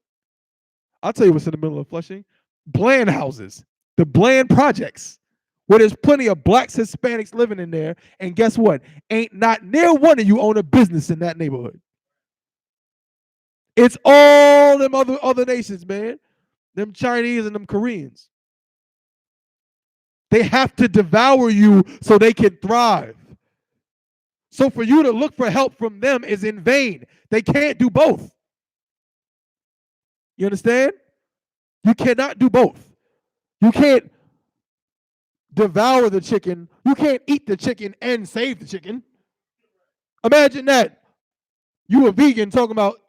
I'll tell you what's in the middle of Flushing. Bland houses. The Bland projects. Where there's plenty of blacks, Hispanics living in there. And guess what? Ain't not near one of you own a business in that neighborhood. It's all them other nations, man. Them Chinese and them Koreans. They have to devour you so they can thrive. So for you to look for help from them is in vain. They can't do both. You understand? You cannot do both. You can't devour the chicken. You can't eat the chicken and save the chicken. Imagine that. You a vegan talking about,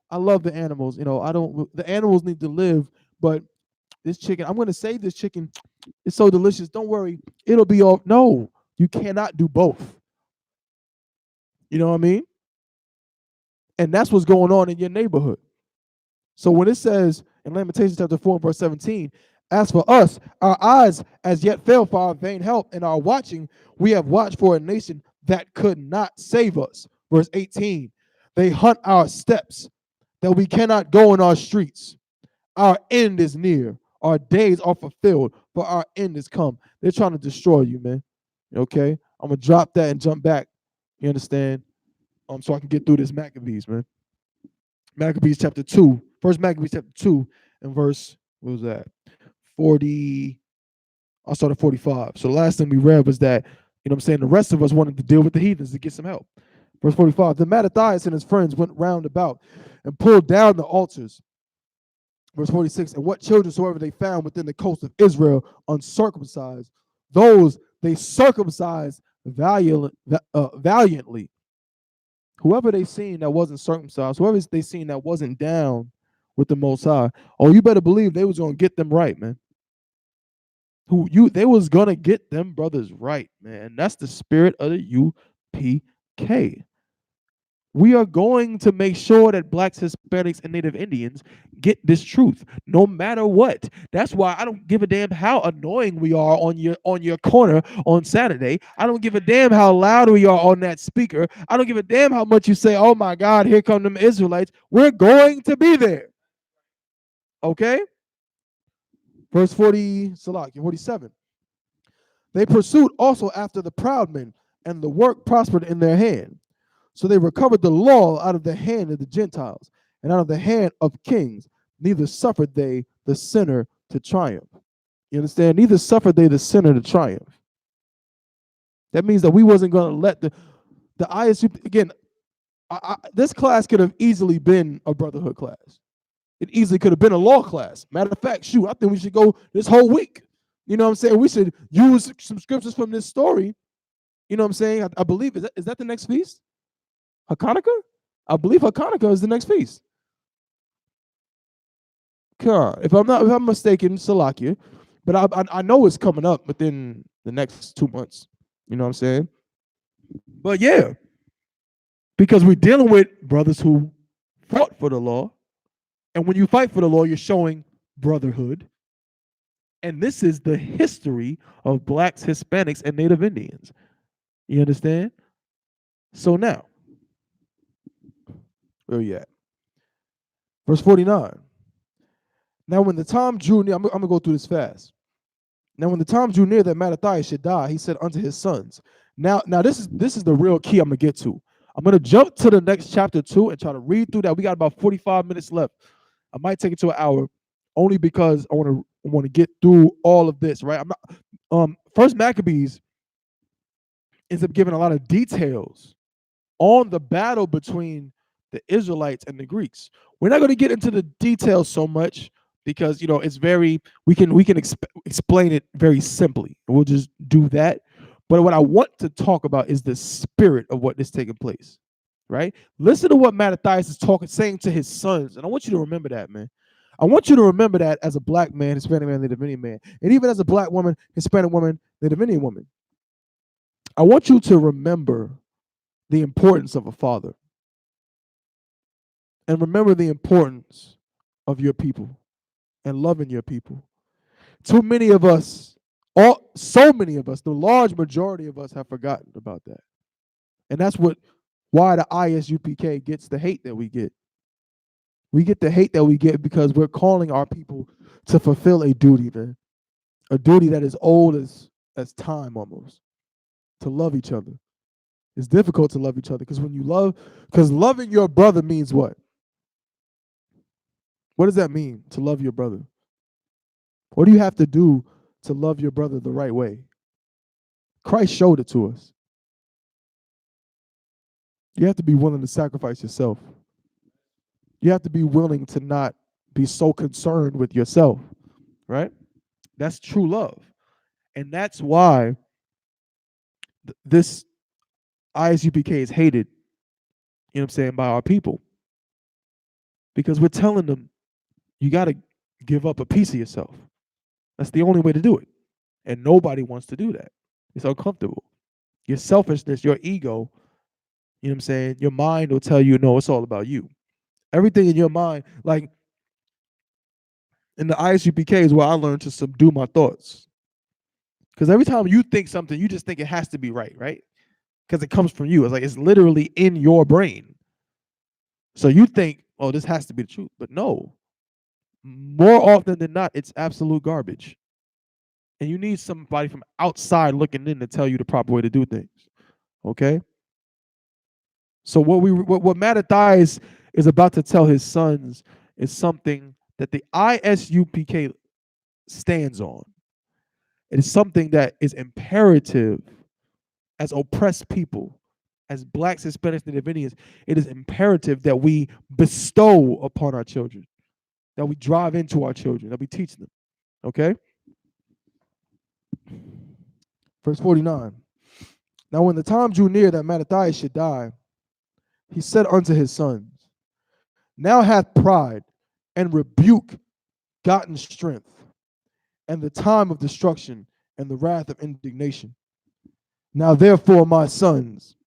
I love the animals. The animals need to live, but this chicken, I'm going to save this chicken. It's so delicious. Don't worry. It'll be all. No, you cannot do both. You know what I mean? And that's what's going on in your neighborhood. So when it says in Lamentations chapter 4 verse 17, as for us, our eyes as yet fail for our vain help, and our watching, we have watched for a nation that could not save us. Verse 18, they hunt our steps, that we cannot go in our streets. Our end is near. Our days are fulfilled, for our end is come. They're trying to destroy you, man. Okay? I'm going to drop that and jump back. You understand? So I can get through this Maccabees, man. Maccabees chapter 2. First Maccabees chapter 2 and verse, what was that? 40. I'll start at 45. So the last thing we read was that, the rest of us wanted to deal with the heathens to get some help. Verse 45. Then Mattathias and his friends went round about and pulled down the altars. Verse 46. And what children soever they found within the coast of Israel uncircumcised, those they circumcised valiantly. Whoever they seen that wasn't circumcised, whoever they seen that wasn't down with the Most High, you better believe they was gonna get them right, man. They was gonna get them brothers right, man. That's the spirit of the UPK. We are going to make sure that blacks, Hispanics, and Native Indians get this truth, no matter what. That's why I don't give a damn how annoying we are on your corner on Saturday. I don't give a damn how loud we are on that speaker. I don't give a damn how much you say, oh my God, here come them Israelites. We're going to be there. Okay? Verse 47. They pursued also after the proud men, and the work prospered in their hand. So they recovered the law out of the hand of the Gentiles, and out of the hand of kings. Neither suffered they the sinner to triumph. You understand? Neither suffered they the sinner to triumph. That means that we wasn't going to let the ISUP, again, this class could have easily been a brotherhood class. It easily could have been a law class. Matter of fact, I think we should go this whole week. You know what I'm saying? We should use some scriptures from this story. You know what I'm saying? I believe, is that the next feast? Hanukkah? I believe Hanukkah is the next feast. If I'm mistaken, Salakia. But I know it's coming up within the next 2 months. You know what I'm saying? But yeah, because we're dealing with brothers who fought for the law. And when you fight for the law, you're showing brotherhood. And this is the history of blacks, Hispanics, and Native Indians. You understand? So now, where are you at? Verse 49. Now when the time drew near, I'm going to go through this fast. Now when the time drew near that Mattathias should die, he said unto his sons. Now this is the real key I'm going to get to. I'm going to jump to the next chapter 2 and try to read through that. We got about 45 minutes left. I might take it to an hour, only because I want to get through all of this, right? I'm not. First Maccabees ends up giving a lot of details on the battle between the Israelites and the Greeks. We're not going to get into the details so much because it's very we can explain it very simply. We'll just do that. But what I want to talk about is the spirit of what is taking place. Right? Listen to what Mattathias is saying to his sons. And I want you to remember that, man. I want you to remember that as a black man, Hispanic man, Native Indian man, and even as a black woman, Hispanic woman, Native Indian woman. I want you to remember the importance of a father. And remember the importance of your people and loving your people. So many of us, the large majority of us have forgotten about that. And that's why the ISUPK gets the hate that we get. We get the hate that we get because we're calling our people to fulfill a duty, man. A duty that is old as time almost. To love each other. It's difficult to love each other because when you love, because loving your brother means what? What does that mean to love your brother? What do you have to do to love your brother the right way? Christ showed it to us. You have to be willing to sacrifice yourself. You have to be willing to not be so concerned with yourself, right? That's true love. And that's why this ISUPK is hated, you know what I'm saying, by our people. Because we're telling them, you got to give up a piece of yourself. That's the only way to do it. And nobody wants to do that. It's uncomfortable. Your selfishness, your ego, you know what I'm saying, your mind will tell you, no, it's all about you. Everything in your mind, like in the ISUPK is where I learned to subdue my thoughts. Because every time you think something, you just think it has to be right, right? Because it comes from you. It's like it's literally in your brain. So you think, oh, this has to be the truth. But no, more often than not, it's absolute garbage. And you need somebody from outside looking in to tell you the proper way to do things. Okay? So what Mattathias is about to tell his sons is something that the ISUPK stands on. It is something that is imperative as oppressed people, as blacks, Hispanics, Native Indians. It is imperative that we bestow upon our children, that we drive into our children, that we teach them. Okay? Verse 49. Now, when the time drew near that Mattathias should die, he said unto his sons, now hath pride and rebuke gotten strength, and the time of destruction and the wrath of indignation. Now, therefore, my sons,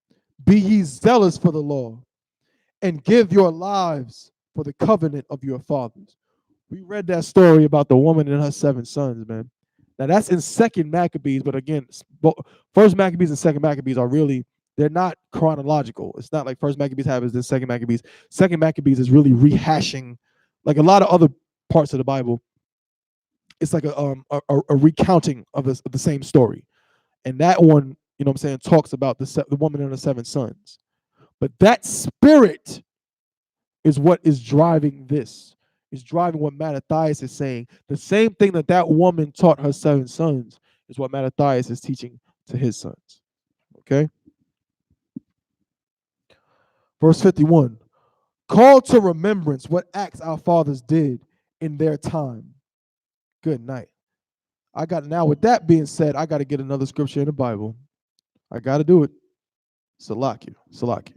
be ye zealous for the law, and give your lives for the covenant of your fathers. We read that story about the woman and her 7 sons, man. Now that's in Second Maccabees, but again, First Maccabees and Second Maccabees are really, they're not chronological. It's not like First Maccabees happens, then Second Maccabees. Second Maccabees is really rehashing, like a lot of other parts of the Bible. It's like a recounting of the same story, and that one, you know what I'm saying, talks about the woman and her 7 sons. But that spirit is what is driving this. Is driving what Mattathias is saying. The same thing that that woman taught her 7 sons is what Mattathias is teaching to his sons. Okay? Verse 51. Call to remembrance what acts our fathers did in their time. Good night. Now with that being said, I got to get another scripture in the Bible. I got to do it. Salakia. Salakia.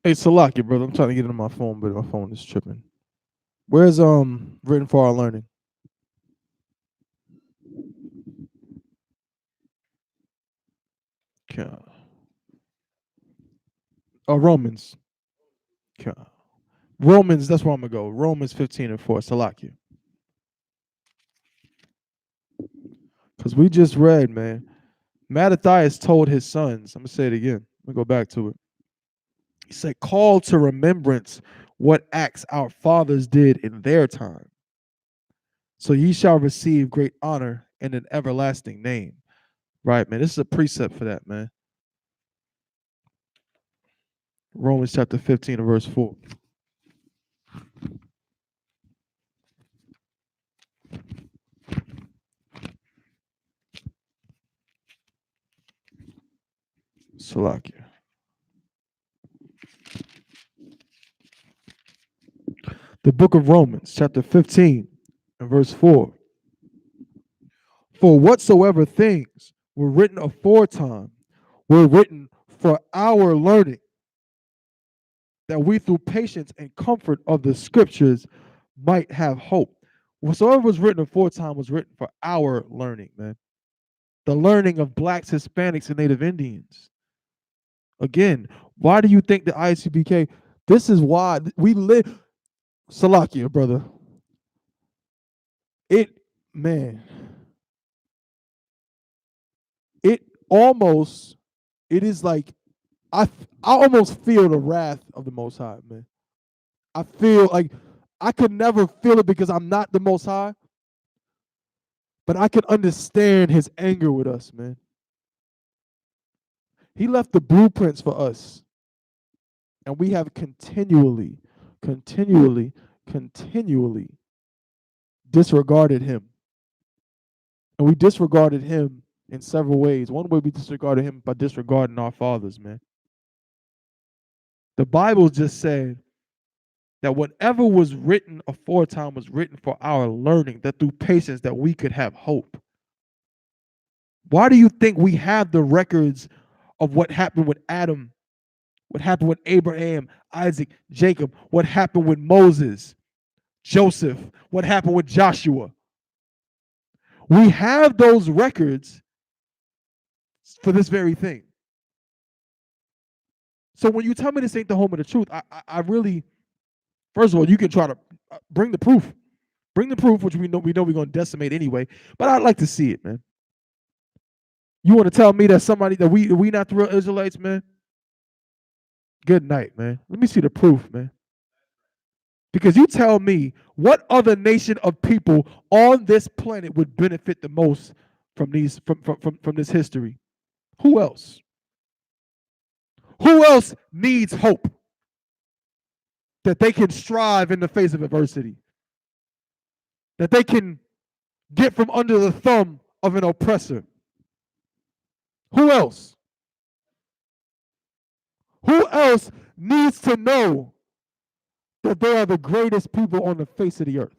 Hey, Salaki, brother. I'm trying to get into my phone, but my phone is tripping. Where's written for our learning? Okay. Oh, Romans. Okay. Romans, that's where I'm gonna go. Romans 15:4. Salaki. Because we just read, man. Mattathias told his sons, I'm gonna say it again. Let me go back to it. He said, call to remembrance what acts our fathers did in their time. So ye shall receive great honor and an everlasting name. Right, man. This is a precept for that, man. Romans chapter 15 and verse 4. Salakia. The book of Romans, chapter 15 and verse 4. For whatsoever things were written aforetime were written for our learning, that we through patience and comfort of the scriptures might have hope. Whatsoever was written aforetime was written for our learning, man. The learning of blacks, Hispanics, and Native Indians. Again, why do you think the ICBK? This is why we live. Salakia, brother. It, man, it almost, it is like, I almost feel the wrath of the Most High, man. I feel like I could never feel it because I'm not the Most High, but I can understand his anger with us, man. He left the blueprints for us, and we have continually disregarded him. And we disregarded him in several ways. One way we disregarded him by disregarding our fathers, man. The Bible just said that whatever was written aforetime was written for our learning, that through patience that we could have hope. Why do you think we have the records of what happened with Adam, what happened with Abraham, Isaac, Jacob, what happened with Moses, Joseph, what happened with Joshua? We have those records for this very thing. So when you tell me this ain't the home of the truth, I really, first of all, you can try to bring the proof. Bring the proof, which we know we're going to decimate anyway. But I'd like to see it, man. You want to tell me that somebody that we not the real Israelites, man? Good night, man. Let me see the proof, man. Because you tell me what other nation of people on this planet would benefit the most from these from this history? Who else? Who else needs hope that they can strive in the face of adversity? That they can get from under the thumb of an oppressor? Who else? Who else needs to know that they are the greatest people on the face of the earth?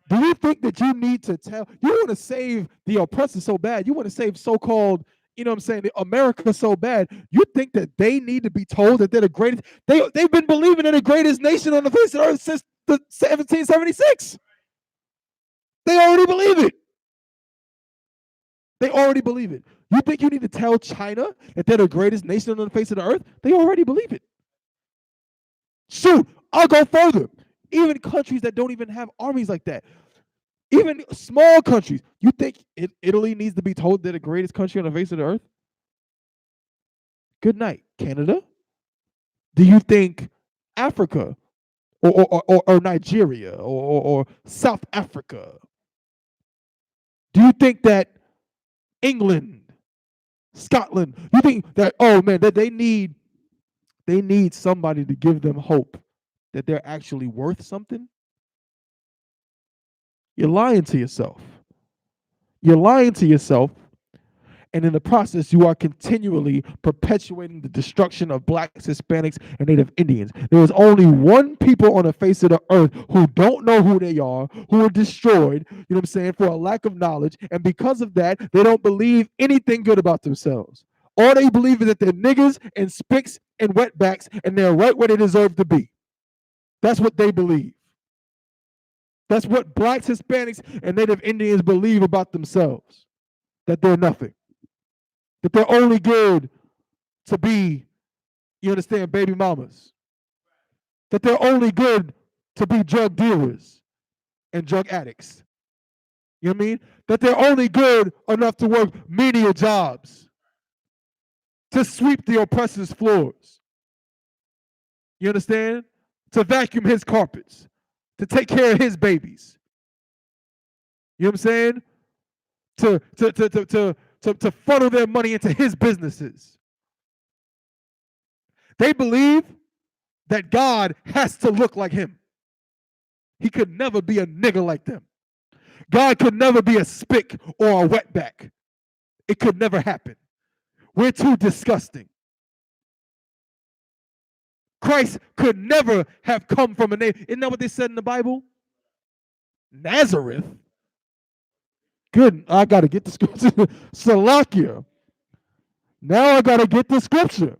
Do you think that you need to tell? You want to save the oppressor so bad. You want to save so-called, you know what I'm saying, America so bad. You think that they need to be told that they're the greatest? They've been believing in the greatest nation on the face of the earth since the 1776. They already believe it. They already believe it. You think you need to tell China that they're the greatest nation on the face of the earth? They already believe it. Shoot, I'll go further. Even countries that don't even have armies like that, even small countries, you think Italy needs to be told they're the greatest country on the face of the earth? Good night, Canada. Do you think Africa or Nigeria or South Africa? Do you think that England, Scotland, you think that, oh man, that they need somebody to give them hope that they're actually worth something? You're lying to yourself. You're lying to yourself, and in the process, you are continually perpetuating the destruction of blacks, Hispanics, and Native Indians. There is only one people on the face of the earth who don't know who they are, who are destroyed, you know what I'm saying, for a lack of knowledge. And because of that, they don't believe anything good about themselves. All they believe is that they're niggas and spicks and wetbacks, and they're right where they deserve to be. That's what they believe. That's what blacks, Hispanics, and Native Indians believe about themselves. That they're nothing. That they're only good to be, you understand, baby mamas. That they're only good to be drug dealers and drug addicts. You know what I mean? That they're only good enough to work menial jobs, to sweep the oppressor's floors. You understand? To vacuum his carpets, to take care of his babies. You know what I'm saying? To funnel their money into his businesses. They believe that God has to look like him. He could never be a nigger like them. God could never be a spick or a wetback. It could never happen. We're too disgusting. Christ could never have come from a name. Isn't that what they said in the Bible? Nazareth. Good. I got to get the scripture. Salakia. Now I got to get the scripture.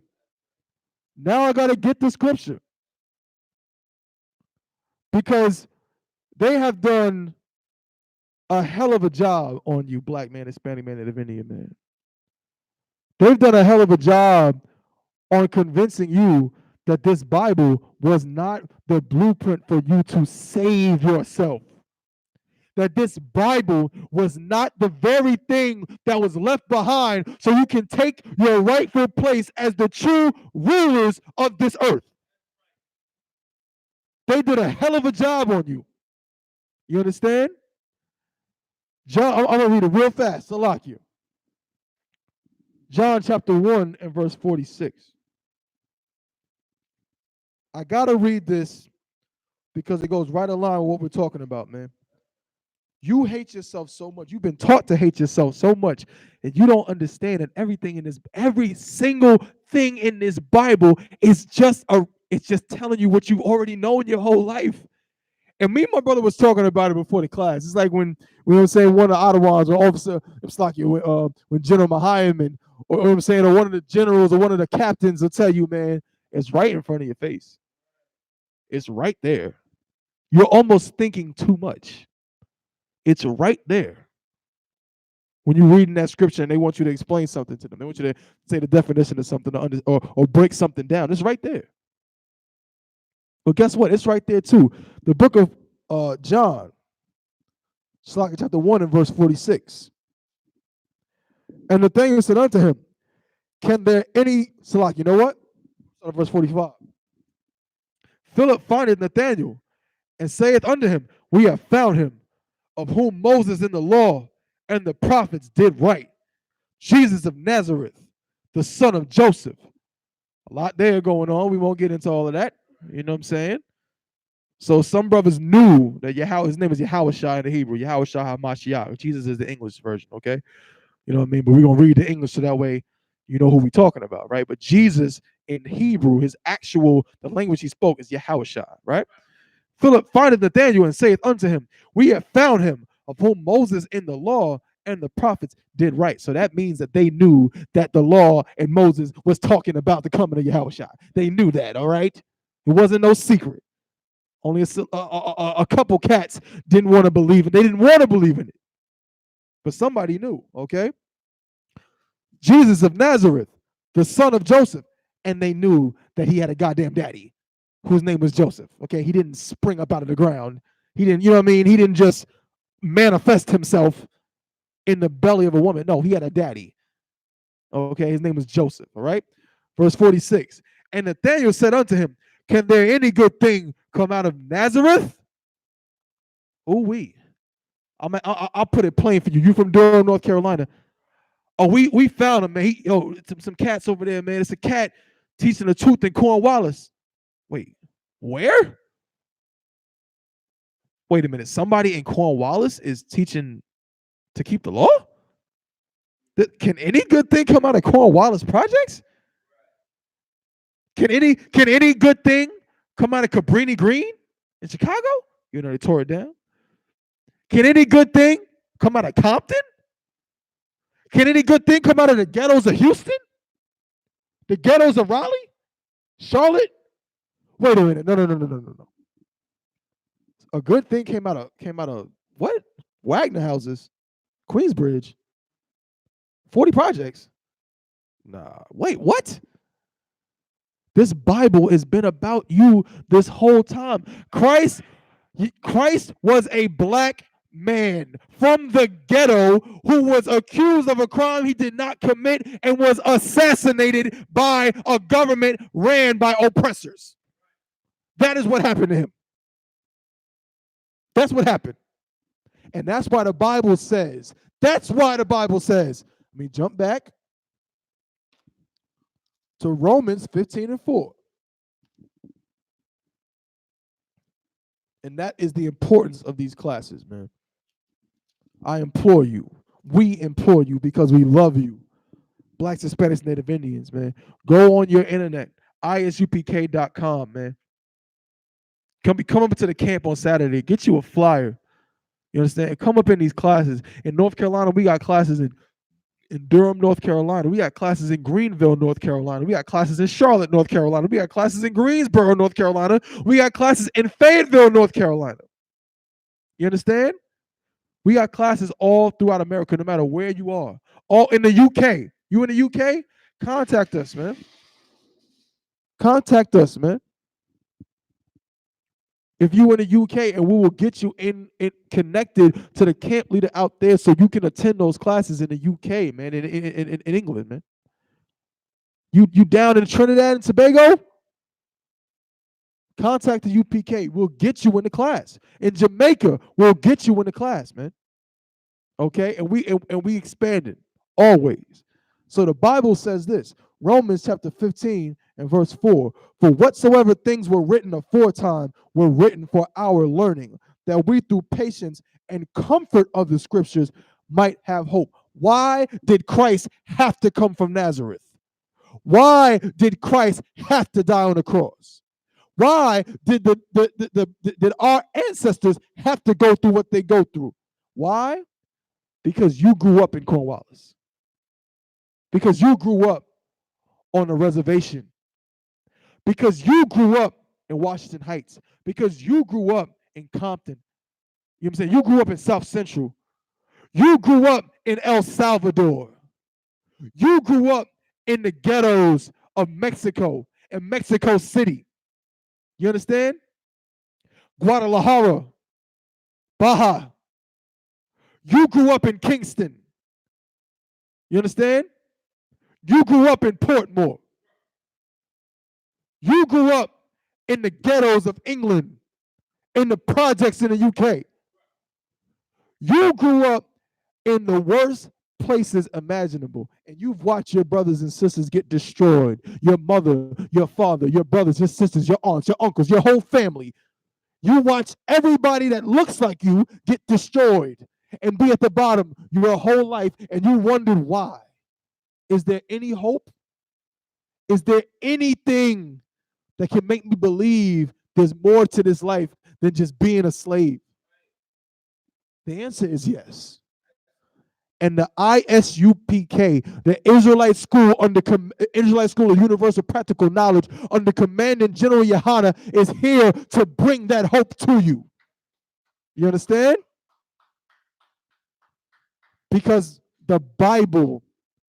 Because they have done a hell of a job on you, black man, Hispanic man, Native Indian man. They've done a hell of a job on convincing you that this Bible was not the blueprint for you to save yourself. That this Bible was not the very thing that was left behind so you can take your rightful place as the true rulers of this earth. They did a hell of a job on you. You understand? John, I'm going to read it real fast. Salakia. John chapter 1 and verse 46. I got to read this because it goes right along with what we're talking about, man. You hate yourself so much. You've been taught to hate yourself so much that you don't understand that every single thing in this Bible is it's just telling you what you've already known your whole life. And me and my brother was talking about it before the class. It's like when we were saying one of the Ottawans or officer, it's like when General Mahiam or I'm saying, or one of the generals or one of the captains will tell you, man, it's right in front of your face. It's right there. You're almost thinking too much. It's right there. When you're reading that scripture and they want you to explain something to them, they want you to say the definition of something or break something down. It's right there. But guess what? It's right there too. The book of John, chapter 1 and verse 46. And Nathanael said unto him, can there any, you know what? Verse 45. Philip findeth Nathanael and saith unto him, we have found him, of whom Moses in the law and the prophets did write, Jesus of Nazareth, the son of Joseph. A lot there going on. We won't get into all of that. You know what I'm saying? So some brothers knew that his name is Yahushua in the Hebrew, Yahushua HaMashiach. Jesus is the English version, okay? You know what I mean? But we're going to read the English so that way you know who we're talking about, right? But Jesus in Hebrew, the language he spoke is Yahushua, right? Philip findeth Nathanael and saith unto him, we have found him, of whom Moses in the law and the prophets did write. So that means that they knew that the law and Moses was talking about the coming of Yahushua. They knew that, all right? It wasn't no secret. Only a couple cats didn't want to believe it. They didn't want to believe in it. But somebody knew, okay? Jesus of Nazareth, the son of Joseph. And they knew that he had a goddamn daddy whose name was Joseph, okay? He didn't spring up out of the ground. He didn't, you know what I mean? He didn't just manifest himself in the belly of a woman. No, he had a daddy, okay? His name was Joseph, all right? Verse 46. And Nathanael said unto him, can there any good thing come out of Nazareth? Ooh-wee. I'll put it plain for you. You from Durham, North Carolina. Oh, we found him, man. Some cats over there, man. It's a cat teaching the truth in Cornwallis. Wait, where? Wait a minute. Somebody in Cornwallis is teaching to keep the law? Can any good thing come out of Cornwallis projects? Can any good thing come out of Cabrini Green in Chicago? You know, they tore it down. Can any good thing come out of Compton? Can any good thing come out of the ghettos of Houston? The ghettos of Raleigh? Charlotte? Wait a minute. No. A good thing came out of what? Wagner houses, Queensbridge, 40 projects. Nah, wait, what? This Bible has been about you this whole time. Christ was a black man from the ghetto who was accused of a crime he did not commit and was assassinated by a government ran by oppressors. That is what happened to him. That's what happened. And that's why the Bible says, let me jump back to Romans 15:4. And that is the importance of these classes, man. I implore you, we implore you because we love you, Blacks, Hispanics, Native Indians, man. Go on your internet, isupk.com, man. Come up to the camp on Saturday. Get you a flyer. You understand? Come up in these classes. In North Carolina, we got classes in Durham, North Carolina. We got classes in Greenville, North Carolina. We got classes in Charlotte, North Carolina. We got classes in Greensboro, North Carolina. We got classes in Fayetteville, North Carolina. You understand? We got classes all throughout America, no matter where you are. All in the UK. You in the UK? Contact us, man. Contact us, man. If you in the UK, and we will get you in connected to the camp leader out there so you can attend those classes in the UK, man, in England, man. You down in Trinidad and Tobago? Contact the UPK. We'll get you in the class. In Jamaica, we'll get you in the class, man. Okay? And we expanded always. So the Bible says this, Romans chapter 15 and verse 4, for whatsoever things were written aforetime were written for our learning, that we through patience and comfort of the scriptures might have hope. Why did Christ have to come from Nazareth? Why did Christ have to die on the cross? Why did did our ancestors have to go through what they go through? Why? Because you grew up in Cornwallis. Because you grew up on a reservation. Because you grew up in Washington Heights. Because you grew up in Compton. You know what I'm saying? You grew up in South Central. You grew up in El Salvador. You grew up in the ghettos of Mexico and Mexico City. You understand? Guadalajara, Baja. You grew up in Kingston. You understand? You grew up in Portmore. You grew up in the ghettos of England, in the projects in the UK. You grew up in the worst places imaginable, and you've watched your brothers and sisters get destroyed. Your mother, your father, your brothers, your sisters, your aunts, your uncles, your whole family. You watch everybody that looks like you get destroyed and be at the bottom your whole life, and you wondered why. Is there any hope? Is there anything that can make me believe there's more to this life than just being a slave? The answer is yes. And the ISUPK, the Israelite School of Universal Practical Knowledge under Commandant General Yohana, is here to bring that hope to you. You understand? Because the Bible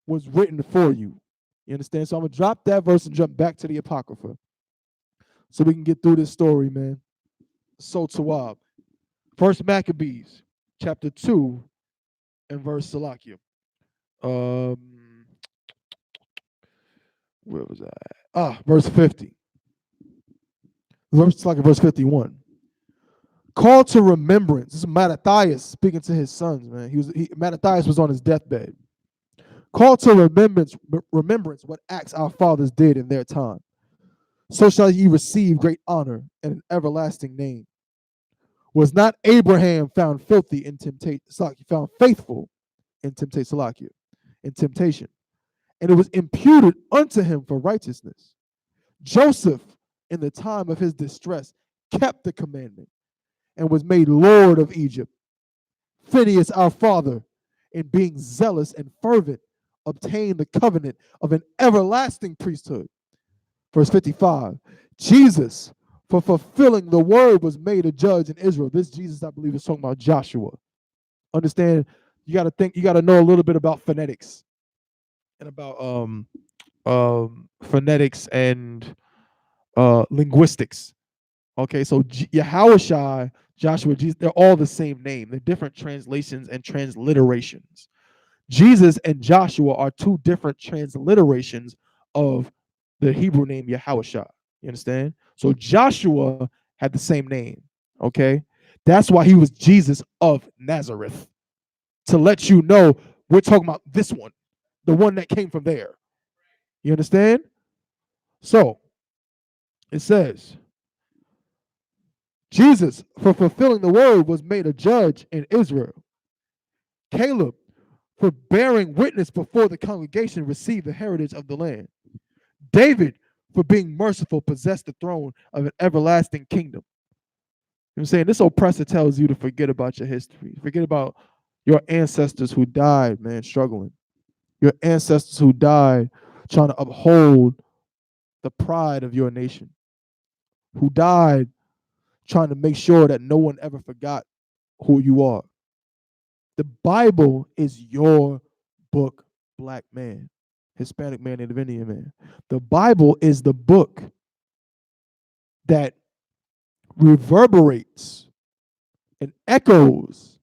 was written for you. You understand? So I'm going to drop that verse and jump back to the Apocrypha so we can get through this story, man. So Tawab. First Maccabees, chapter 2, and verse Salakia. Where was I? Verse 50. Verse 51. Call to remembrance. This is Mattathias speaking to his sons, man. Mattathias was on his deathbed. Call to remembrance what acts our fathers did in their time. So shall ye receive great honor and an everlasting name. Was not Abraham found filthy in temptation? Found faithful in temptation, and it was imputed unto him for righteousness. Joseph, in the time of his distress, kept the commandment and was made Lord of Egypt. Phineas, our father, in being zealous and fervent obtained the covenant of an everlasting priesthood. Verse 55, Jesus, for fulfilling the word, was made a judge in Israel. This Jesus, I believe, is talking about Joshua. Understand, you got to think, you got to know a little bit about phonetics and about phonetics and linguistics. Okay, so Yahushua, Joshua, Jesus, they're all the same name. They're different translations and transliterations. Jesus and Joshua are two different transliterations of the Hebrew name Yahushua. You understand? So Joshua had the same name. Okay, that's why he was Jesus of Nazareth. To let you know, we're talking about this one, the one that came from there. You understand? So it says, Jesus, for fulfilling the word, was made a judge in Israel. Caleb, for bearing witness before the congregation, received the heritage of the land. David, for being merciful, possessed the throne of an everlasting kingdom. You know what I'm saying? This oppressor tells you to forget about your history. Forget about your ancestors who died, man, struggling. Your ancestors who died trying to uphold the pride of your nation. Who died trying to make sure that no one ever forgot who you are. The Bible is your book, black man, Hispanic man, Native Indian man. The Bible is the book that reverberates and echoes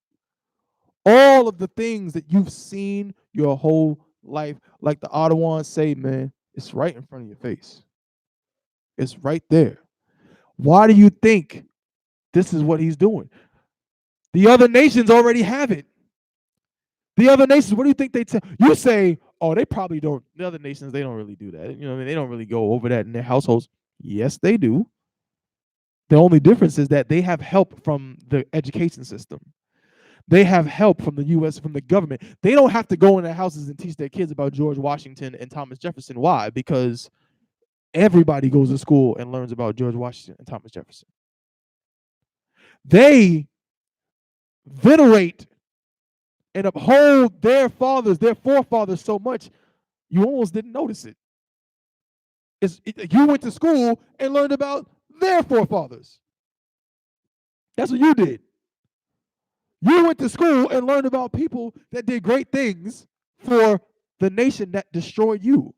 all of the things that you've seen your whole life. Like the Ottawans say, man, it's right in front of your face. It's right there. Why do you think this is what he's doing? The other nations already have it. The other nations, what do you think they tell you? Say, oh, they probably don't. The other nations, they don't really do that. You know what I mean? They don't really go over that in their households. Yes, they do. The only difference is that they have help from the education system. They have help from the U.S., from the government. They don't have to go in their houses and teach their kids about George Washington and Thomas Jefferson. Why? Because everybody goes to school and learns about George Washington and Thomas Jefferson. They venerate and uphold their fathers, their forefathers so much, you almost didn't notice it. You went to school and learned about their forefathers. That's what you did. You went to school and learned about people that did great things for the nation that destroyed you.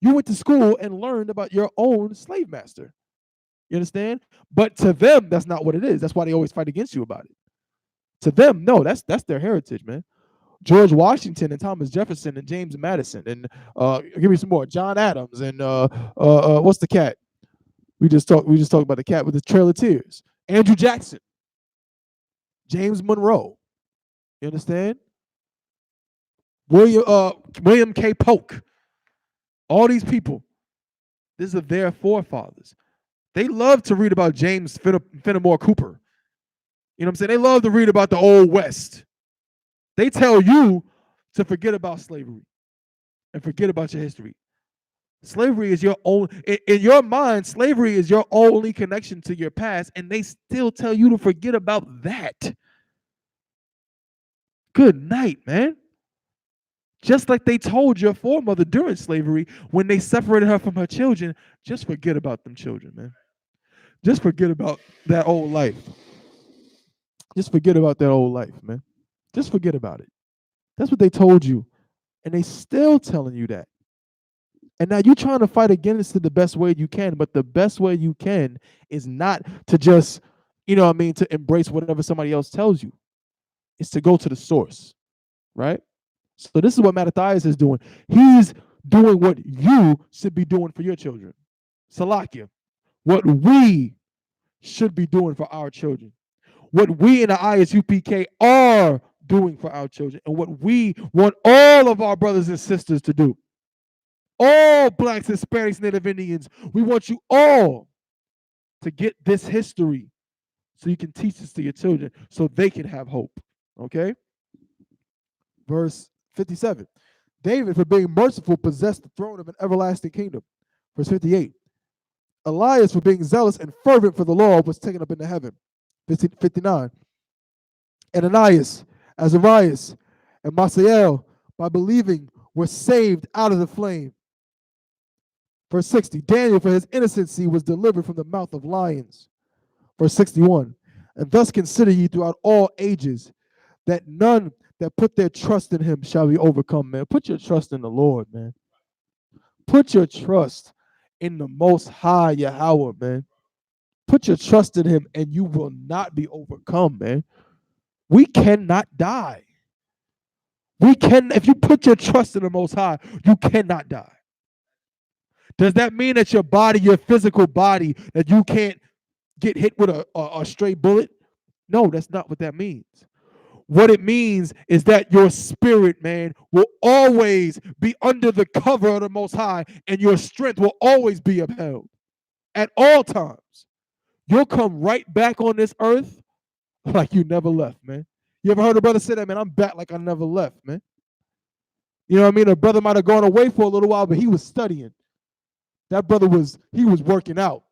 You went to school and learned about your own slave master. You understand? But to them, that's not what it is. That's why they always fight against you about it. To them, no, that's their heritage, man. George Washington and Thomas Jefferson and James Madison and give me some more. John Adams and what's the cat? We just talked about the cat with the Trail of Tears. Andrew Jackson, James Monroe. You understand? William K. Polk. All these people. These are their forefathers. They love to read about James Fenimore Cooper. You know what I'm saying? They love to read about the Old West. They tell you to forget about slavery and forget about your history. Slavery is your own, in your mind, slavery is your only connection to your past, and they still tell you to forget about that. Good night, man. Just like they told your foremother during slavery when they separated her from her children, just forget about them children, man. Just forget about that old life. Just forget about that old life, man. Just forget about it. That's what they told you. And they still telling you that. And now you're trying to fight against it the best way you can, but the best way you can is not to just, you know what I mean, to embrace whatever somebody else tells you. It's to go to the source, right? So this is what Mattathias is doing. He's doing what you should be doing for your children. Salakia. What we should be doing for our children. What we in the Isupk are doing for our children, and what we want all of our brothers and sisters to do. All blacks, Hispanics, Native Indians, we want you all to get this history so you can teach this to your children so they can have hope. Okay? Verse 57. David, for being merciful, possessed the throne of an everlasting kingdom. Verse 58. Elias, for being zealous and fervent for the law, was taken up into heaven. 59. Ananias, Azarias, and Masael, by believing, were saved out of the flame. Verse 60, Daniel, for his innocency, was delivered from the mouth of lions. Verse 61, and thus consider ye throughout all ages that none that put their trust in him shall be overcome, man. Put your trust in the Lord, man. Put your trust in the Most High Yahweh, man. Put your trust in him and you will not be overcome, man. We cannot die. If you put your trust in the Most High, you cannot die. Does that mean that your body, your physical body, that you can't get hit with a stray bullet? No, that's not what that means. What it means is that your spirit, man, will always be under the cover of the Most High, and your strength will always be upheld at all times. You'll come right back on this earth like you never left, man. You ever heard a brother say that, man? I'm back like I never left, man. You know what I mean? A brother might have gone away for a little while, but he was studying. That brother was working out.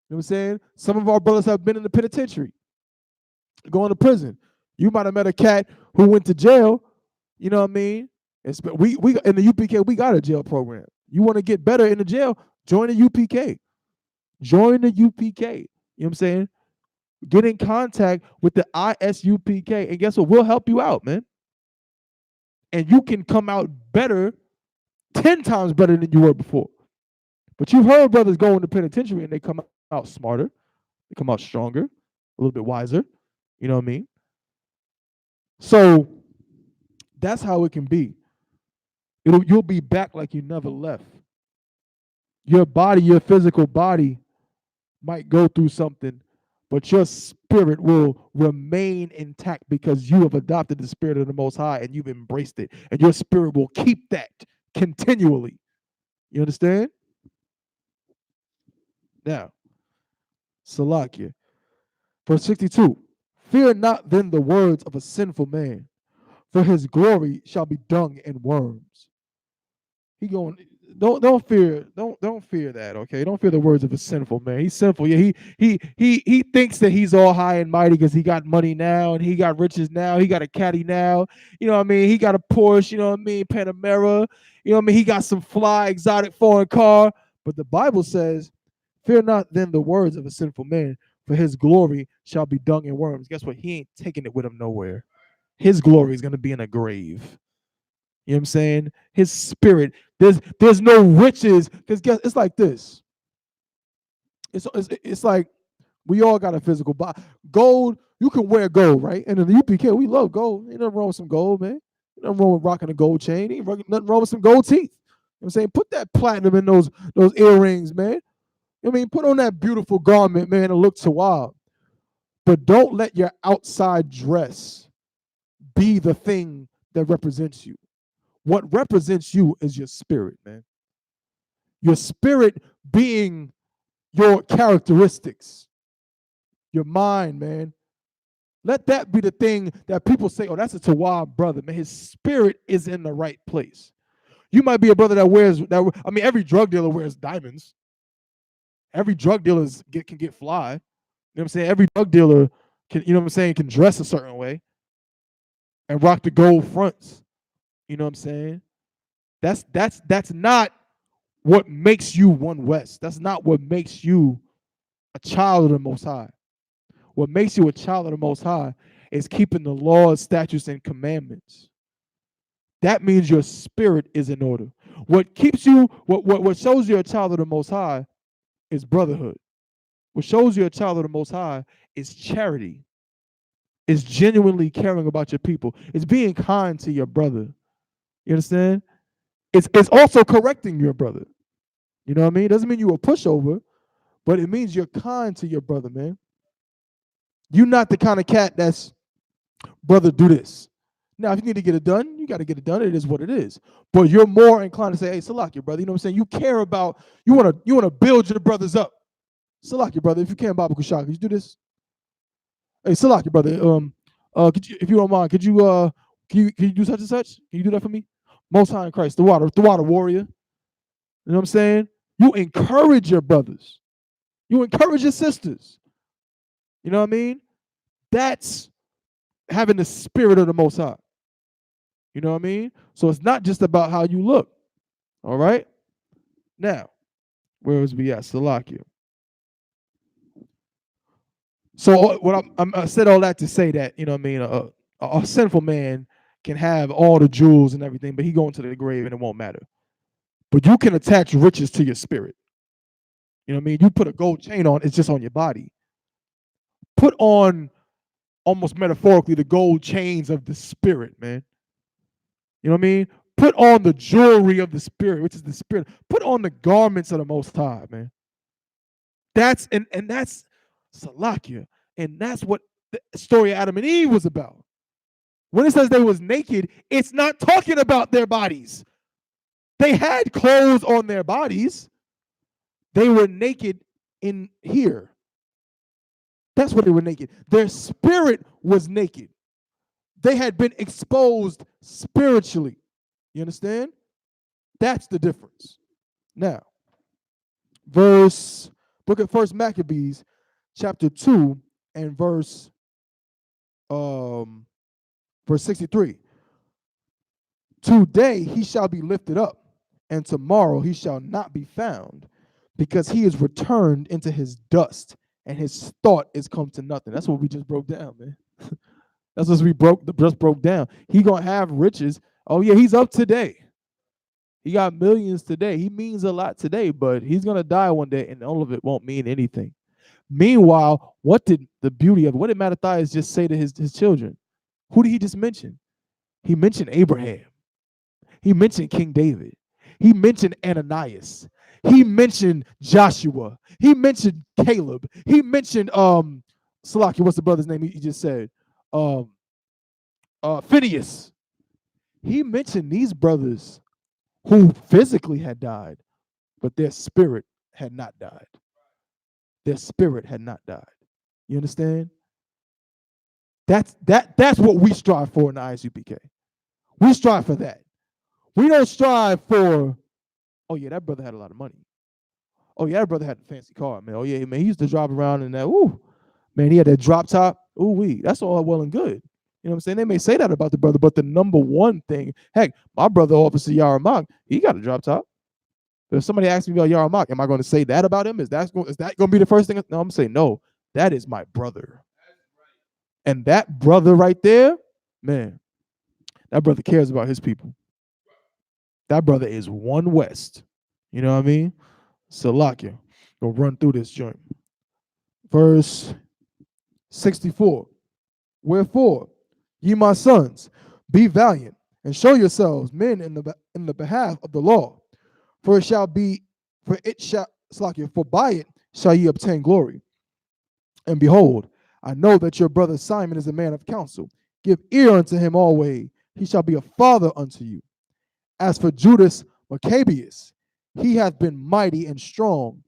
You know what I'm saying? Some of our brothers have been in the penitentiary, going to prison. You might have met a cat who went to jail. You know what I mean? We in the UPK, we got a jail program. You want to get better in the jail? Join the UPK. Join the UPK. You know what I'm saying? Get in contact with the ISUPK, and guess what? We'll help you out, man. And you can come out better, 10 times better than you were before. But you've heard brothers go into penitentiary and they come out smarter. They come out stronger, a little bit wiser. You know what I mean? So that's how it can be. You'll be back like you never left. Your body, your physical body might go through something, but your spirit will remain intact because you have adopted the spirit of the Most High and you've embraced it. And your spirit will keep that continually. You understand? Now, Salakia. Verse 62. Fear not then the words of a sinful man, for his glory shall be dung and worms. He going, don't fear that, okay? Don't fear the words of a sinful man. He's sinful. Yeah, he thinks that he's all high and mighty because he got money now and he got riches now. He got a caddy now. You know what I mean? He got a Porsche, you know what I mean? Panamera. You know what I mean? He got some fly, exotic foreign car. But the Bible says, fear not then the words of a sinful man, for his glory shall be dung and worms. Guess what? He ain't taking it with him nowhere. His glory is going to be in a grave. You know what I'm saying? His spirit. There's no riches. Because guess it's like this. It's like we all got a physical body. Gold, you can wear gold, right? And in the UPK, we love gold. Ain't nothing wrong with some gold, man. Ain't nothing wrong with rocking a gold chain. Ain't nothing wrong with some gold teeth. You know what I'm saying? Put that platinum in those earrings, man. I mean, put on that beautiful garment, man, and look so wild. But don't let your outside dress be the thing that represents you. What represents you is your spirit, man. Your spirit being your characteristics, your mind, man. Let that be the thing that people say, oh, that's a Tawab brother, man. His spirit is in the right place. You might be a brother that wears, every drug dealer wears diamonds. Every drug dealer can get fly. You know what I'm saying? Every drug dealer can, you know what I'm saying, can dress a certain way and rock the gold fronts. You know what I'm saying? That's not what makes you One West. That's not what makes you a child of the Most High. What makes you a child of the Most High is keeping the laws, statutes, and commandments. That means your spirit is in order. What keeps you, what shows you're a child of the Most High is brotherhood. What shows you're a child of the Most High is charity. It's genuinely caring about your people. It's being kind to your brother. You understand? It's also correcting your brother. You know what I mean? It doesn't mean you're a pushover, but it means you're kind to your brother, man. You're not the kind of cat that's, brother, do this. Now, if you need to get it done, you got to get it done. It is what it is. But you're more inclined to say, hey, Salak, your brother. You know what I'm saying? You care about, you want to build your brothers up. Salak, your brother. If you can, Baba Kushak, could you do this? Hey, Salak, your brother. Could you, if you don't mind, could you can you do such and such? Can you do that for me? Most High in Christ, the water warrior. You know what I'm saying? You encourage your brothers. You encourage your sisters. You know what I mean? That's having the spirit of the Most High. You know what I mean? So it's not just about how you look. All right? Now, where was we at? Salakia. So what I said all that to say that, you know what I mean, a sinful man can have all the jewels and everything, but he going to the grave and it won't matter. But you can attach riches to your spirit. You know what I mean? You put a gold chain on, it's just on your body. Put on, almost metaphorically, the gold chains of the spirit, man. You know what I mean? Put on the jewelry of the spirit, which is the spirit. Put on the garments of the Most High, man. That's and that's Salakia, and that's what the story of Adam and Eve was about. When it says they was naked, it's not talking about their bodies. They had clothes on their bodies. They were naked in here. That's what they were naked. Their spirit was naked. They had been exposed spiritually. You understand? That's the difference. Now, book of First Maccabees, chapter 2, and verse 63. Today he shall be lifted up, and tomorrow he shall not be found, because he is returned into his dust, and his thought is come to nothing. That's what we just broke down, man. That's what we just broke down. He gonna have riches. Oh yeah, he's up today. He got millions today. He means a lot today, but he's gonna die one day, and all of it won't mean anything. Meanwhile, what did the beauty of it? What did Mattathias just say to his children? Who did he just mention? He mentioned Abraham. He mentioned King David. He mentioned Ananias. He mentioned Joshua. He mentioned Caleb. He mentioned Salaki, what's the brother's name he just said? Phineas. He mentioned these brothers who physically had died, but their spirit had not died. Their spirit had not died. You understand? That's what we strive for in the Isupk. We strive for that. We don't strive for, oh yeah, that brother had a lot of money. Oh yeah, that brother had a fancy car, man. Oh yeah, man, he used to drive around in that. Ooh, man, he had that drop top. Ooh wee, that's all well and good. You know what I'm saying? They may say that about the brother, but the number one thing, heck, my brother, Officer Yaramak, he got a drop top. If somebody asks me about Yaramak, am I going to say that about him? Is that going to be the first thing? No, I'm saying no. That is my brother, and that brother right there, man, that brother cares about his people. That brother is one West. You know what I mean? Salakia. We'll run through this joint. Verse 64. Wherefore, ye my sons, be valiant and show yourselves men in the behalf of the law. For it shall be, for it shall, Salakia, for by it shall ye obtain glory. And behold, I know that your brother Simon is a man of counsel. Give ear unto him always. He shall be a father unto you. As for Judas Maccabees, he hath been mighty and strong,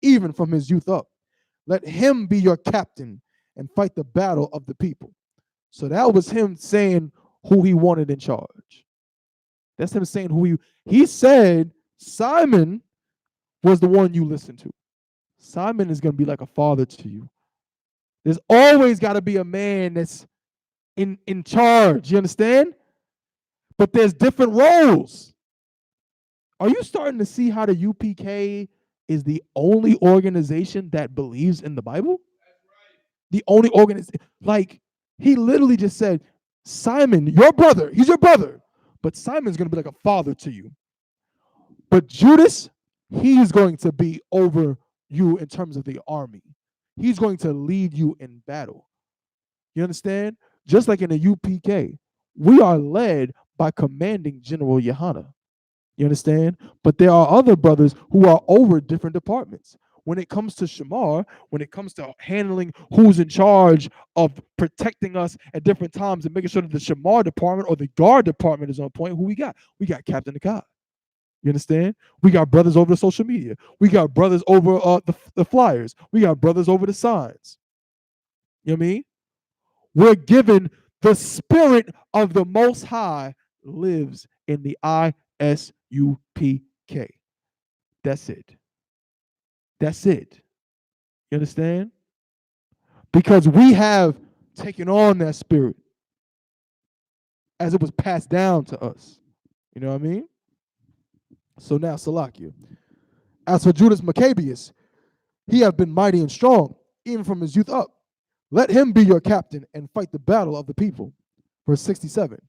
even from his youth up. Let him be your captain and fight the battle of the people. So that was him saying who he wanted in charge. That's him saying who he said Simon was the one you listen to. Simon is going to be like a father to you. There's always got to be a man that's in charge. You understand? But there's different roles. Are you starting to see how the UPK is the only organization that believes in the Bible? The only organization. Like, he literally just said, Simon, your brother, he's your brother, but Simon's going to be like a father to you. But Judas, he's going to be over you in terms of the army. He's going to lead you in battle. You understand? Just like in the UPK, we are led by commanding General Yohana. You understand? But there are other brothers who are over different departments. When it comes to Shamar, when it comes to handling who's in charge of protecting us at different times and making sure that the Shamar department or the guard department is on point, who we got? We got Captain Akkad. You understand? We got brothers over the social media. We got brothers over the flyers. We got brothers over the signs. You know what I mean? We're given the spirit of the Most High lives in the ISUPK. That's it. That's it. You understand? Because we have taken on that spirit. as it was passed down to us. You know what I mean? So now, Salakia. As for Judas Maccabeus, he hath been mighty and strong, even from his youth up. Let him be your captain and fight the battle of the people. Verse 67.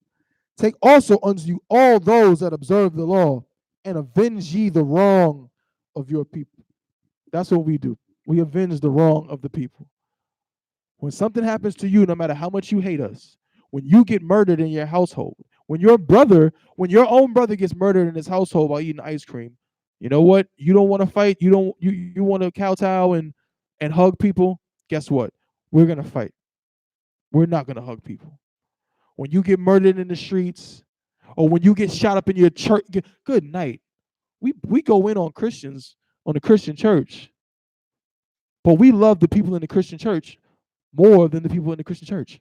Take also unto you all those that observe the law, and avenge ye the wrong of your people. That's what we do. We avenge the wrong of the people. When something happens to you, no matter how much you hate us, when you get murdered in your household, when your own brother gets murdered in his household while eating ice cream, you know what? You don't want to fight. You want to kowtow and hug people. Guess what? We're gonna fight. We're not gonna hug people. When you get murdered in the streets, or when you get shot up in your church, good night. We go in on Christians, on the Christian church, but we love the people in the Christian church more than the people in the Christian church.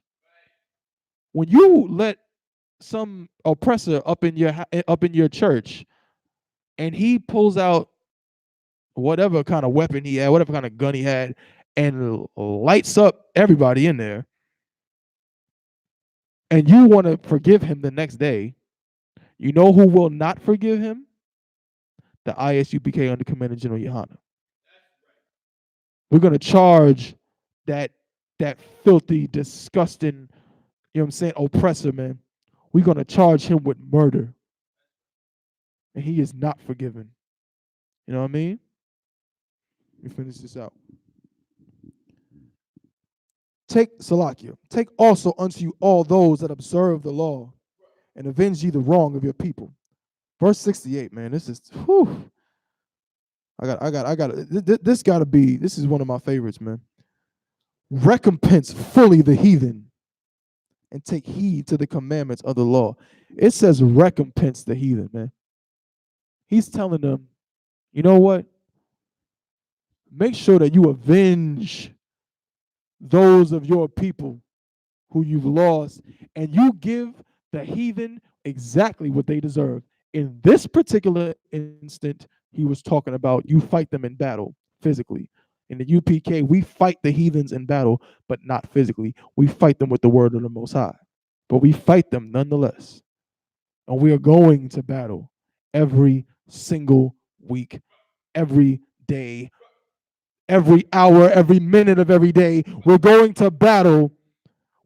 When you let some oppressor up in your church, and he pulls out whatever kind of weapon he had, whatever kind of gun he had, and lights up everybody in there, and you want to forgive him the next day, you know who will not forgive him? The ISUPK under Commander General Yohana. We're gonna charge that filthy, disgusting, you know what I'm saying, oppressor, man. We're gonna charge him with murder. And he is not forgiven. You know what I mean? Let me finish this out. Take Salakia. Take also unto you all those that observe the law, and avenge ye the wrong of your people. Verse 68, man. This is whew. This is one of my favorites, man. Recompense fully the heathen, and take heed to the commandments of the law. It says recompense the heathen, man. He's telling them, you know what? Make sure that you avenge those of your people who you've lost, and you give the heathen exactly what they deserve. In this particular instant, he was talking about you fight them in battle physically. In the UPK, we fight the heathens in battle, but not physically. We fight them with the word of the Most High, but we fight them nonetheless. And we are going to battle every single week, every day, every hour, every minute of every day. We're going to battle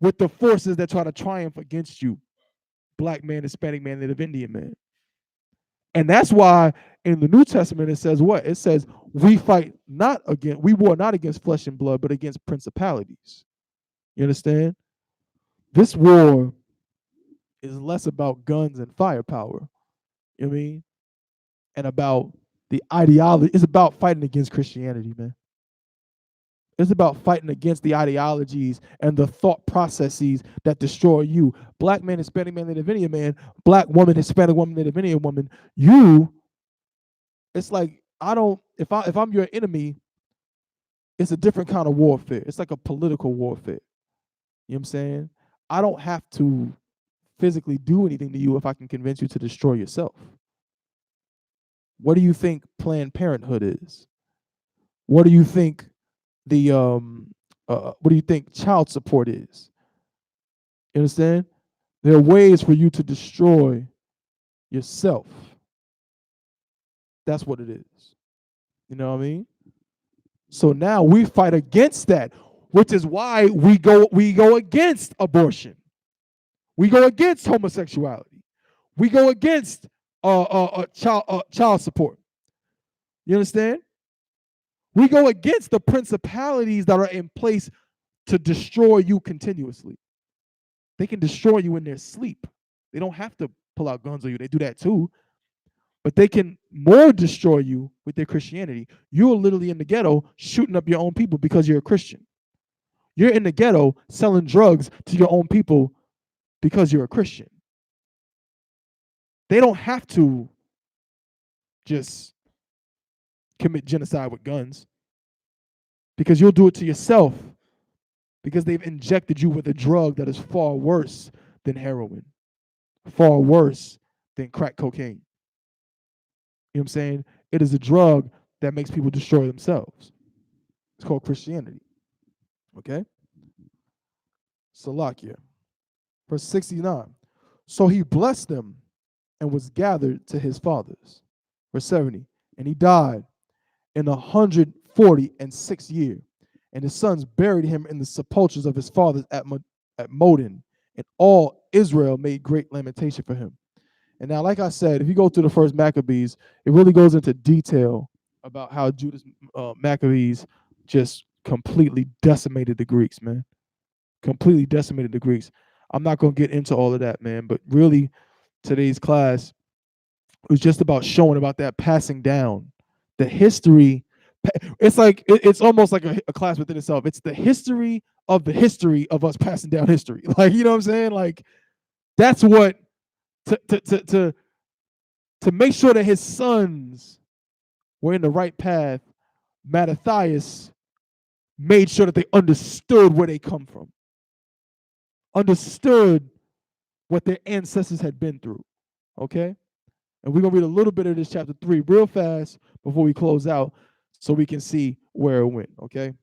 with the forces that try to triumph against you. Black man, Hispanic man, Native Indian man. And that's why in the New Testament it says what? It says we war not against flesh and blood, but against principalities. You understand? This war is less about guns and firepower. You know what I mean? And about the ideology. It's about fighting against Christianity, man. It's about fighting against the ideologies and the thought processes that destroy you. Black man, Hispanic man, Native Indian man, black woman, Hispanic woman, Native Indian woman. It's like if I'm your enemy, it's a different kind of warfare. It's like a political warfare. You know what I'm saying? I don't have to physically do anything to you if I can convince you to destroy yourself. What do you think Planned Parenthood is? What do you think what do you think child support is? You understand? There are ways for you to destroy yourself. That's what it is. You know what I mean? So now we fight against that, which is why we go against abortion. We go against homosexuality. We go against child support. You understand? We go against the principalities that are in place to destroy you continuously. They can destroy you in their sleep. They don't have to pull out guns on you. They do that too. But they can more destroy you with their Christianity. You're literally in the ghetto shooting up your own people because you're a Christian. You're in the ghetto selling drugs to your own people because you're a Christian. They don't have to just commit genocide with guns because you'll do it to yourself because they've injected you with a drug that is far worse than heroin, far worse than crack cocaine. You know what I'm saying? It is a drug that makes people destroy themselves. It's called Christianity. Okay? Salakia. Verse 69. So he blessed them and was gathered to his fathers. Verse 70. And he died in 146 year, and his sons buried him in the sepulchres of his fathers at Modin, and all Israel made great lamentation for him. And now, like I said, if you go through the first Maccabees, it really goes into detail about how Judas Maccabees just completely decimated the Greeks, man. Completely decimated the Greeks. I'm not going to get into all of that, man, but really today's class was just about showing about that passing down, the history. It's like it's almost like a class within itself. It's the history of us passing down history. Like, you know what I'm saying? Like, that's what to make sure that his sons were in the right path. Mattathias made sure that they understood where they come from, understood what their ancestors had been through. Okay? And we're going to read a little bit of this chapter 3 real fast before we close out so we can see where it went. Okay?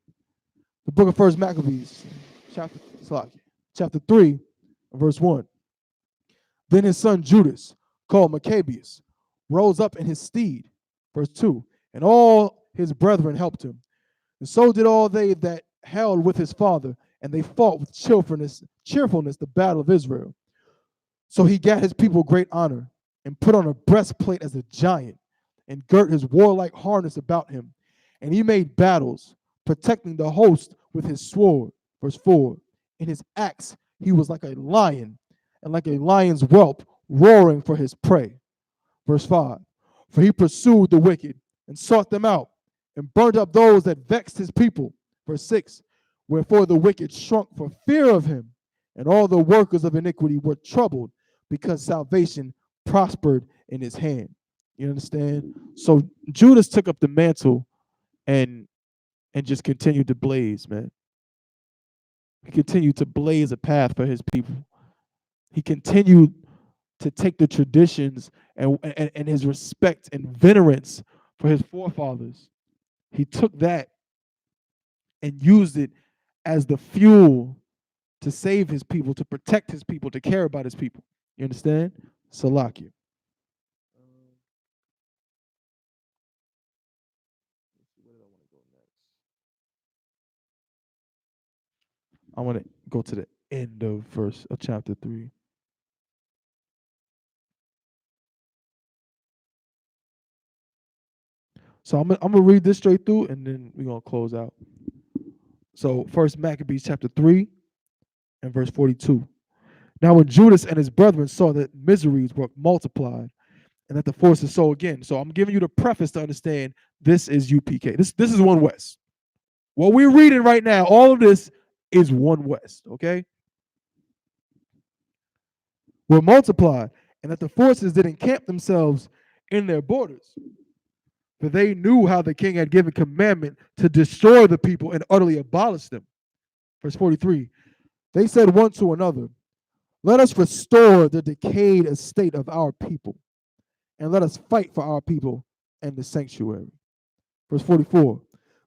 The book of First Maccabees, chapter 3, verse 1. Then his son Judas, called Maccabees, rose up in his stead. Verse 2. And all his brethren helped him. And so did all they that held with his father, and they fought with cheerfulness the battle of Israel. So he gat his people great honor, and put on a breastplate as a giant, and girt his warlike harness about him. And he made battles, protecting the host with his sword. Verse 4. In his axe he was like a lion, and like a lion's whelp, roaring for his prey. Verse 5. For he pursued the wicked, and sought them out, and burnt up those that vexed his people. Verse 6. Wherefore the wicked shrunk for fear of him, and all the workers of iniquity were troubled, because salvation prospered in his hand. You understand? So Judas took up the mantle and just continued to blaze, man. He continued to blaze a path for his people. He continued to take the traditions and his respect and venerance for his forefathers. He took that and used it as the fuel to save his people, to protect his people, to care about his people. You understand? Salakia. I want to go to the end of chapter 3. So I'm gonna read this straight through, and then we're gonna close out. So First Maccabees chapter 3 and verse 42. Now when Judas and his brethren saw that miseries were multiplied, and that the forces so again. So I'm giving you the preface to understand this is UPK. This is One West. What we're reading right now, all of this is One West, okay? Were multiplied, and that the forces did encamp themselves in their borders. For they knew how the king had given commandment to destroy the people and utterly abolish them. Verse 43. They said one to another, let us restore the decayed estate of our people, and let us fight for our people and the sanctuary. Verse 44.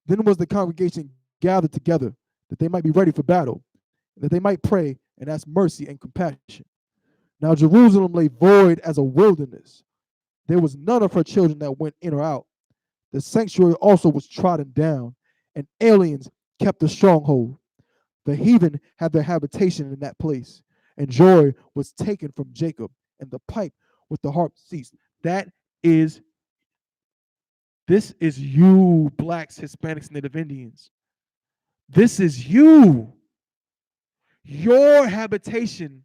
Then was the congregation gathered together, that they might be ready for battle, that they might pray and ask mercy and compassion. Now Jerusalem lay void as a wilderness. There was none of her children that went in or out. The sanctuary also was trodden down, and aliens kept the stronghold. The heathen had their habitation in that place, and joy was taken from Jacob, and the pipe with the harp ceased. This is you, blacks, Hispanics, Native Indians. This is you. Your habitation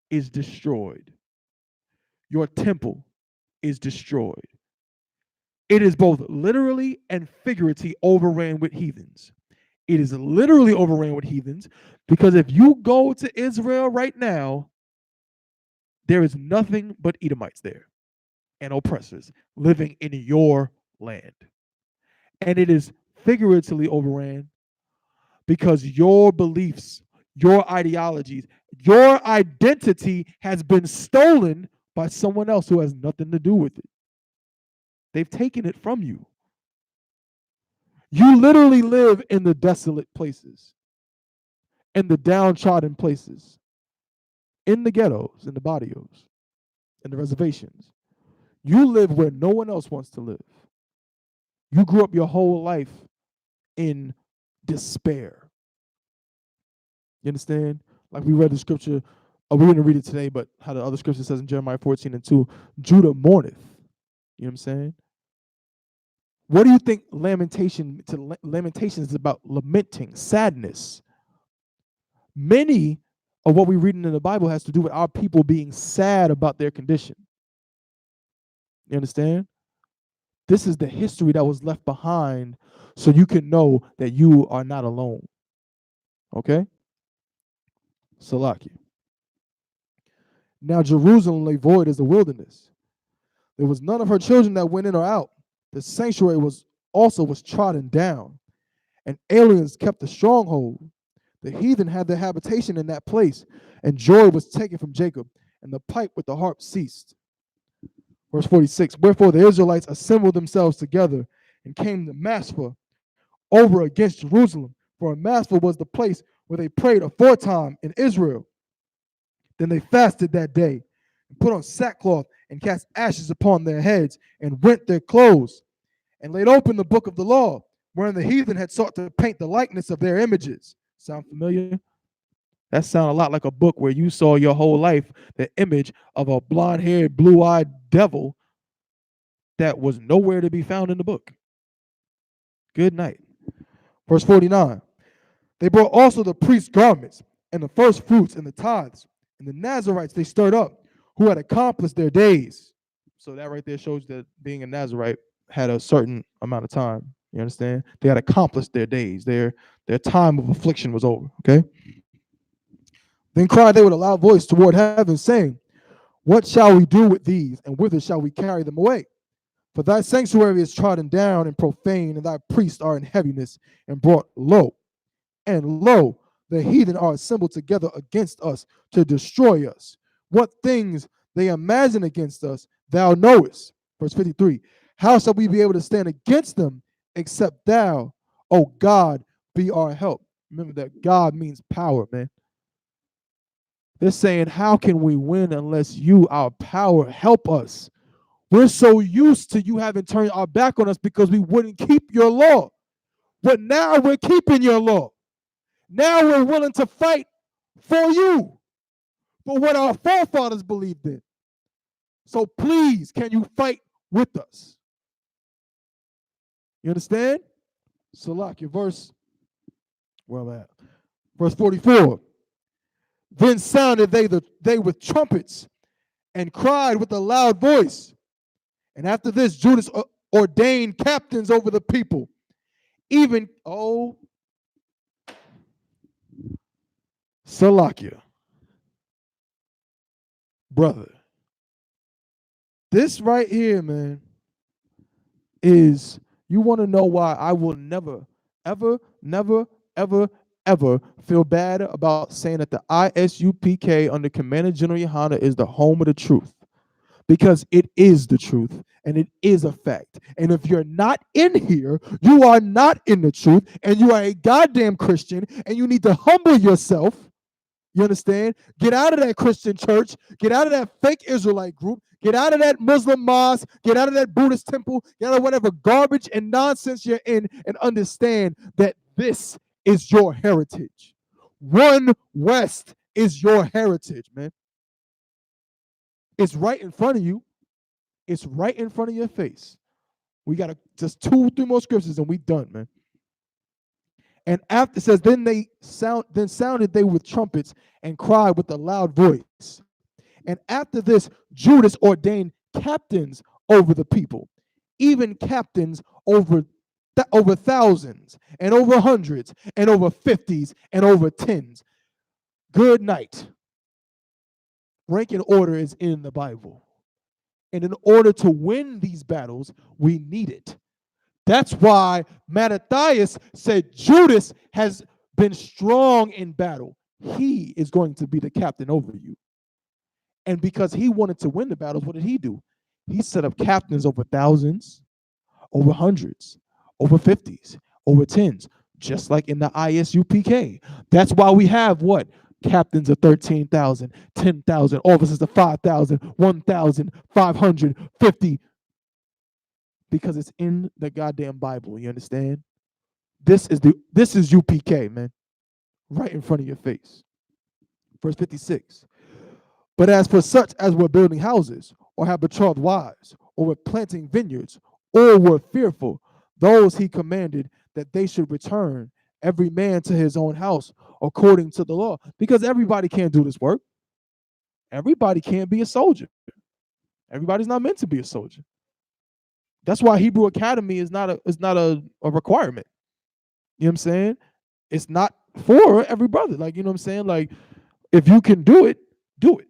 is destroyed. Your temple is destroyed. It is both literally and figuratively overran with heathens. It is literally overran with heathens because if you go to Israel right now, there is nothing but Edomites there and oppressors living in your land. And it is figuratively overran because your beliefs, your ideologies, your identity has been stolen by someone else who has nothing to do with it. They've taken it from you. You literally live in the desolate places, in the downtrodden places, in the ghettos, in the barrios, in the reservations. You live where no one else wants to live. You grew up your whole life in despair. You understand? Like we read the scripture, we didn't read it today, but how the other scripture says in Jeremiah 14:2, Judah mourneth. You know what I'm saying? What do you think Lamentations is about? Lamenting, sadness. Many of what we're reading in the Bible has to do with our people being sad about their condition. You understand? This is the history that was left behind so you can know that you are not alone. Okay? Salaki. Now Jerusalem lay void as a wilderness. There was none of her children that went in or out. The sanctuary was trodden down, and aliens kept the stronghold. The heathen had their habitation in that place, and joy was taken from Jacob, and the pipe with the harp ceased. Verse 46, wherefore the Israelites assembled themselves together and came to Maspah over against Jerusalem, for Maspah was the place where they prayed aforetime in Israel. Then they fasted that day, and put on sackcloth, and cast ashes upon their heads, and rent their clothes, and laid open the book of the law, wherein the heathen had sought to paint the likeness of their images. Sound familiar? That sounds a lot like a book where you saw your whole life the image of a blonde-haired, blue-eyed devil that was nowhere to be found in the book. Good night. Verse 49. They brought also the priest's garments, and the first fruits, and the tithes, and the Nazarites they stirred up, who had accomplished their days. So that right there shows that being a Nazarite had a certain amount of time. You understand? They had accomplished their days. Their time of affliction was over. Okay? Then cried they with a loud voice toward heaven, saying, what shall we do with these, and whither shall we carry them away? For thy sanctuary is trodden down and profane, and thy priests are in heaviness and brought low. And lo, the heathen are assembled together against us to destroy us. What things they imagine against us, thou knowest. Verse 53, how shall we be able to stand against them, except thou, O God, be our help? Remember that God means power, man. They're saying, how can we win unless you, our power, help us? We're so used to you having turned our back on us because we wouldn't keep your law. But now we're keeping your law. Now we're willing to fight for you, for what our forefathers believed in. So please, can you fight with us? You understand? Salak, verse, where am I at? Verse 44. Then sounded they with trumpets and cried with a loud voice. And after this, Judas ordained captains over the people. Even, Salakia, brother, this right here, man, is, you want to know why I will never, ever, never, ever, ever feel bad about saying that the Isupk under Commander General Yohana is the home of the truth. Because it is the truth, and it is a fact. And if you're not in here, you are not in the truth, and you are a goddamn Christian, and you need to humble yourself. You understand? Get out of that Christian church. Get out of that fake Israelite group. Get out of that Muslim mosque. Get out of that Buddhist temple. Get out of whatever garbage and nonsense you're in, and understand that this is your heritage. One West is your heritage, man. It's right in front of you. It's right in front of your face. We got just 2-3 more scriptures and we done, man. And after it says, then sounded they with trumpets and cried with a loud voice. And after this, Judas ordained captains over the people, even captains over thousands and over hundreds and over 50s and over 10s. Good night. Rank and order is in the Bible. And in order to win these battles, we need it. That's why Mattathias said Judas has been strong in battle. He is going to be the captain over you. And because he wanted to win the battles, what did he do? He set up captains over thousands, over hundreds, over 50s, over 10s, just like in the Isupk. That's why we have what? Captains of 13,000, 10,000, officers of 5,000, 1,000, 550, because it's in the goddamn Bible. You understand? This is UPK, man, right in front of your face. Verse 56. But as for such as were building houses, or have betrothed wives, or were planting vineyards, or were fearful, those he commanded that they should return, every man to his own house, according to the law. Because everybody can't do this work. Everybody can't be a soldier. Everybody's not meant to be a soldier. That's why Hebrew Academy is not a requirement. You know what I'm saying? It's not for every brother. Like, you know what I'm saying? Like, if you can do it, do it.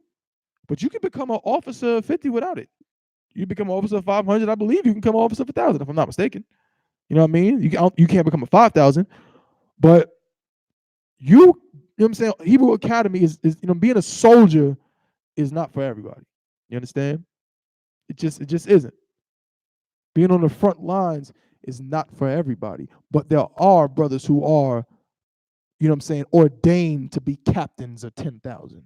But you can become an officer of 50 without it. You become an officer of 500, I believe you can become an officer of 1,000, if I'm not mistaken. You know what I mean? You can't become a 5,000, but you know what I'm saying? Hebrew Academy is being a soldier is not for everybody. You understand? It just isn't. Being on the front lines is not for everybody. But there are brothers who are, you know what I'm saying, ordained to be captains of 10,000.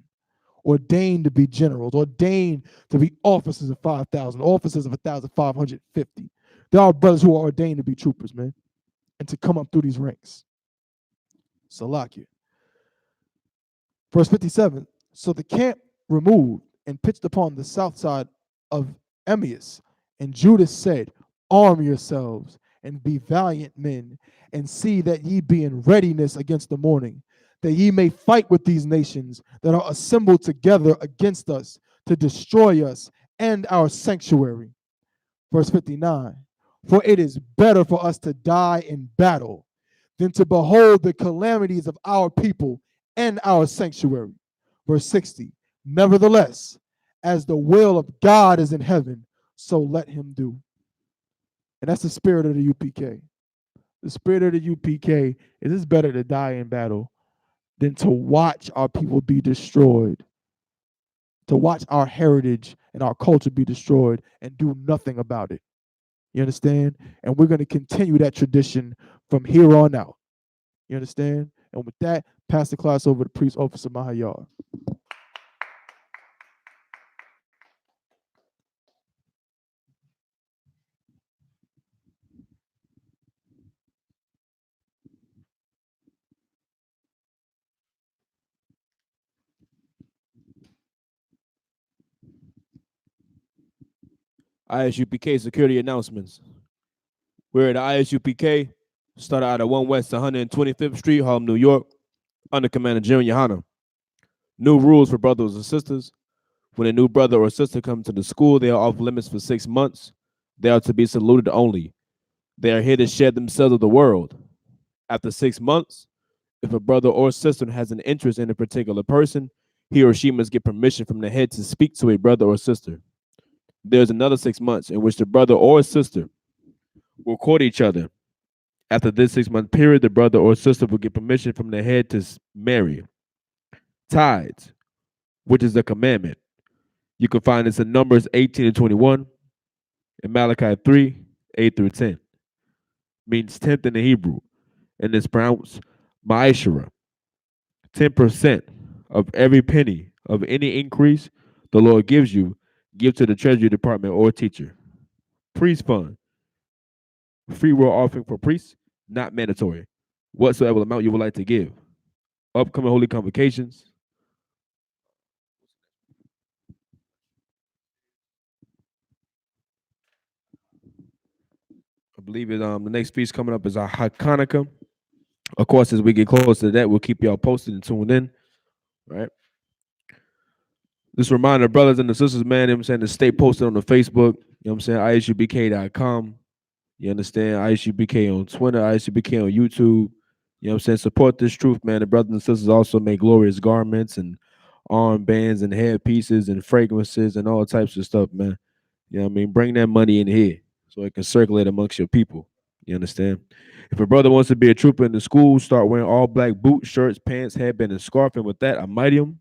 Ordained to be generals, ordained to be officers of 5,000, officers of 1,550. There are brothers who are ordained to be troopers, man, and to come up through these ranks. Salakia. Verse 57. So the camp removed and pitched upon the south side of Emmaus, and Judas said, arm yourselves and be valiant men, and see that ye be in readiness against the morning, that ye may fight with these nations that are assembled together against us to destroy us and our sanctuary. Verse 59. For it is better for us to die in battle than to behold the calamities of our people and our sanctuary. Verse 60. Nevertheless, as the will of God is in heaven, so let him do. And that's the spirit of the UPK. The spirit of the UPK is it's better to die in battle than to watch our people be destroyed, to watch our heritage and our culture be destroyed and do nothing about it. You understand? And we're going to continue that tradition from here on out. You understand? And with that, pass the class over to Priest Officer Mahayar. ISUPK security announcements. We're at ISUPK, started out at 1 West 125th Street, Harlem, New York, under Commander Jim Yohana. New rules for brothers and sisters. When a new brother or sister comes to the school, they are off limits for 6 months. They are to be saluted only. They are here to share themselves with the world. After 6 months, if a brother or sister has an interest in a particular person, he or she must get permission from the head to speak to a brother or sister. There's another 6 months in which the brother or sister will court each other. After this 6-month period, the brother or sister will get permission from the head to marry. Tithes, which is a commandment. You can find this in Numbers 18 and 21, and Malachi 3, 8 through 10. Means tenth in the Hebrew, and it's pronounced ma'ashera. 10% of every penny of any increase the Lord gives you, give to the Treasury Department or teacher. Priest fund. Free will offering for priests, not mandatory. Whatsoever amount you would like to give. Upcoming holy convocations. I believe the next feast coming up is our Hanukkah. Of course, as we get closer to that, we'll keep y'all posted and tuned in. Right. Just reminder, brothers and the sisters, man, you know what I'm saying, to stay posted on the Facebook, you know what I'm saying, isubk.com. You understand? ISUBK on Twitter, ISUBK on YouTube. You know what I'm saying? Support this truth, man. The brothers and sisters also make glorious garments and armbands and headpieces and fragrances and all types of stuff, man. You know what I mean? Bring that money in here so it can circulate amongst your people. You understand? If a brother wants to be a trooper in the school, start wearing all black boots, shirts, pants, headband, and scarf. And with that, I mighty him.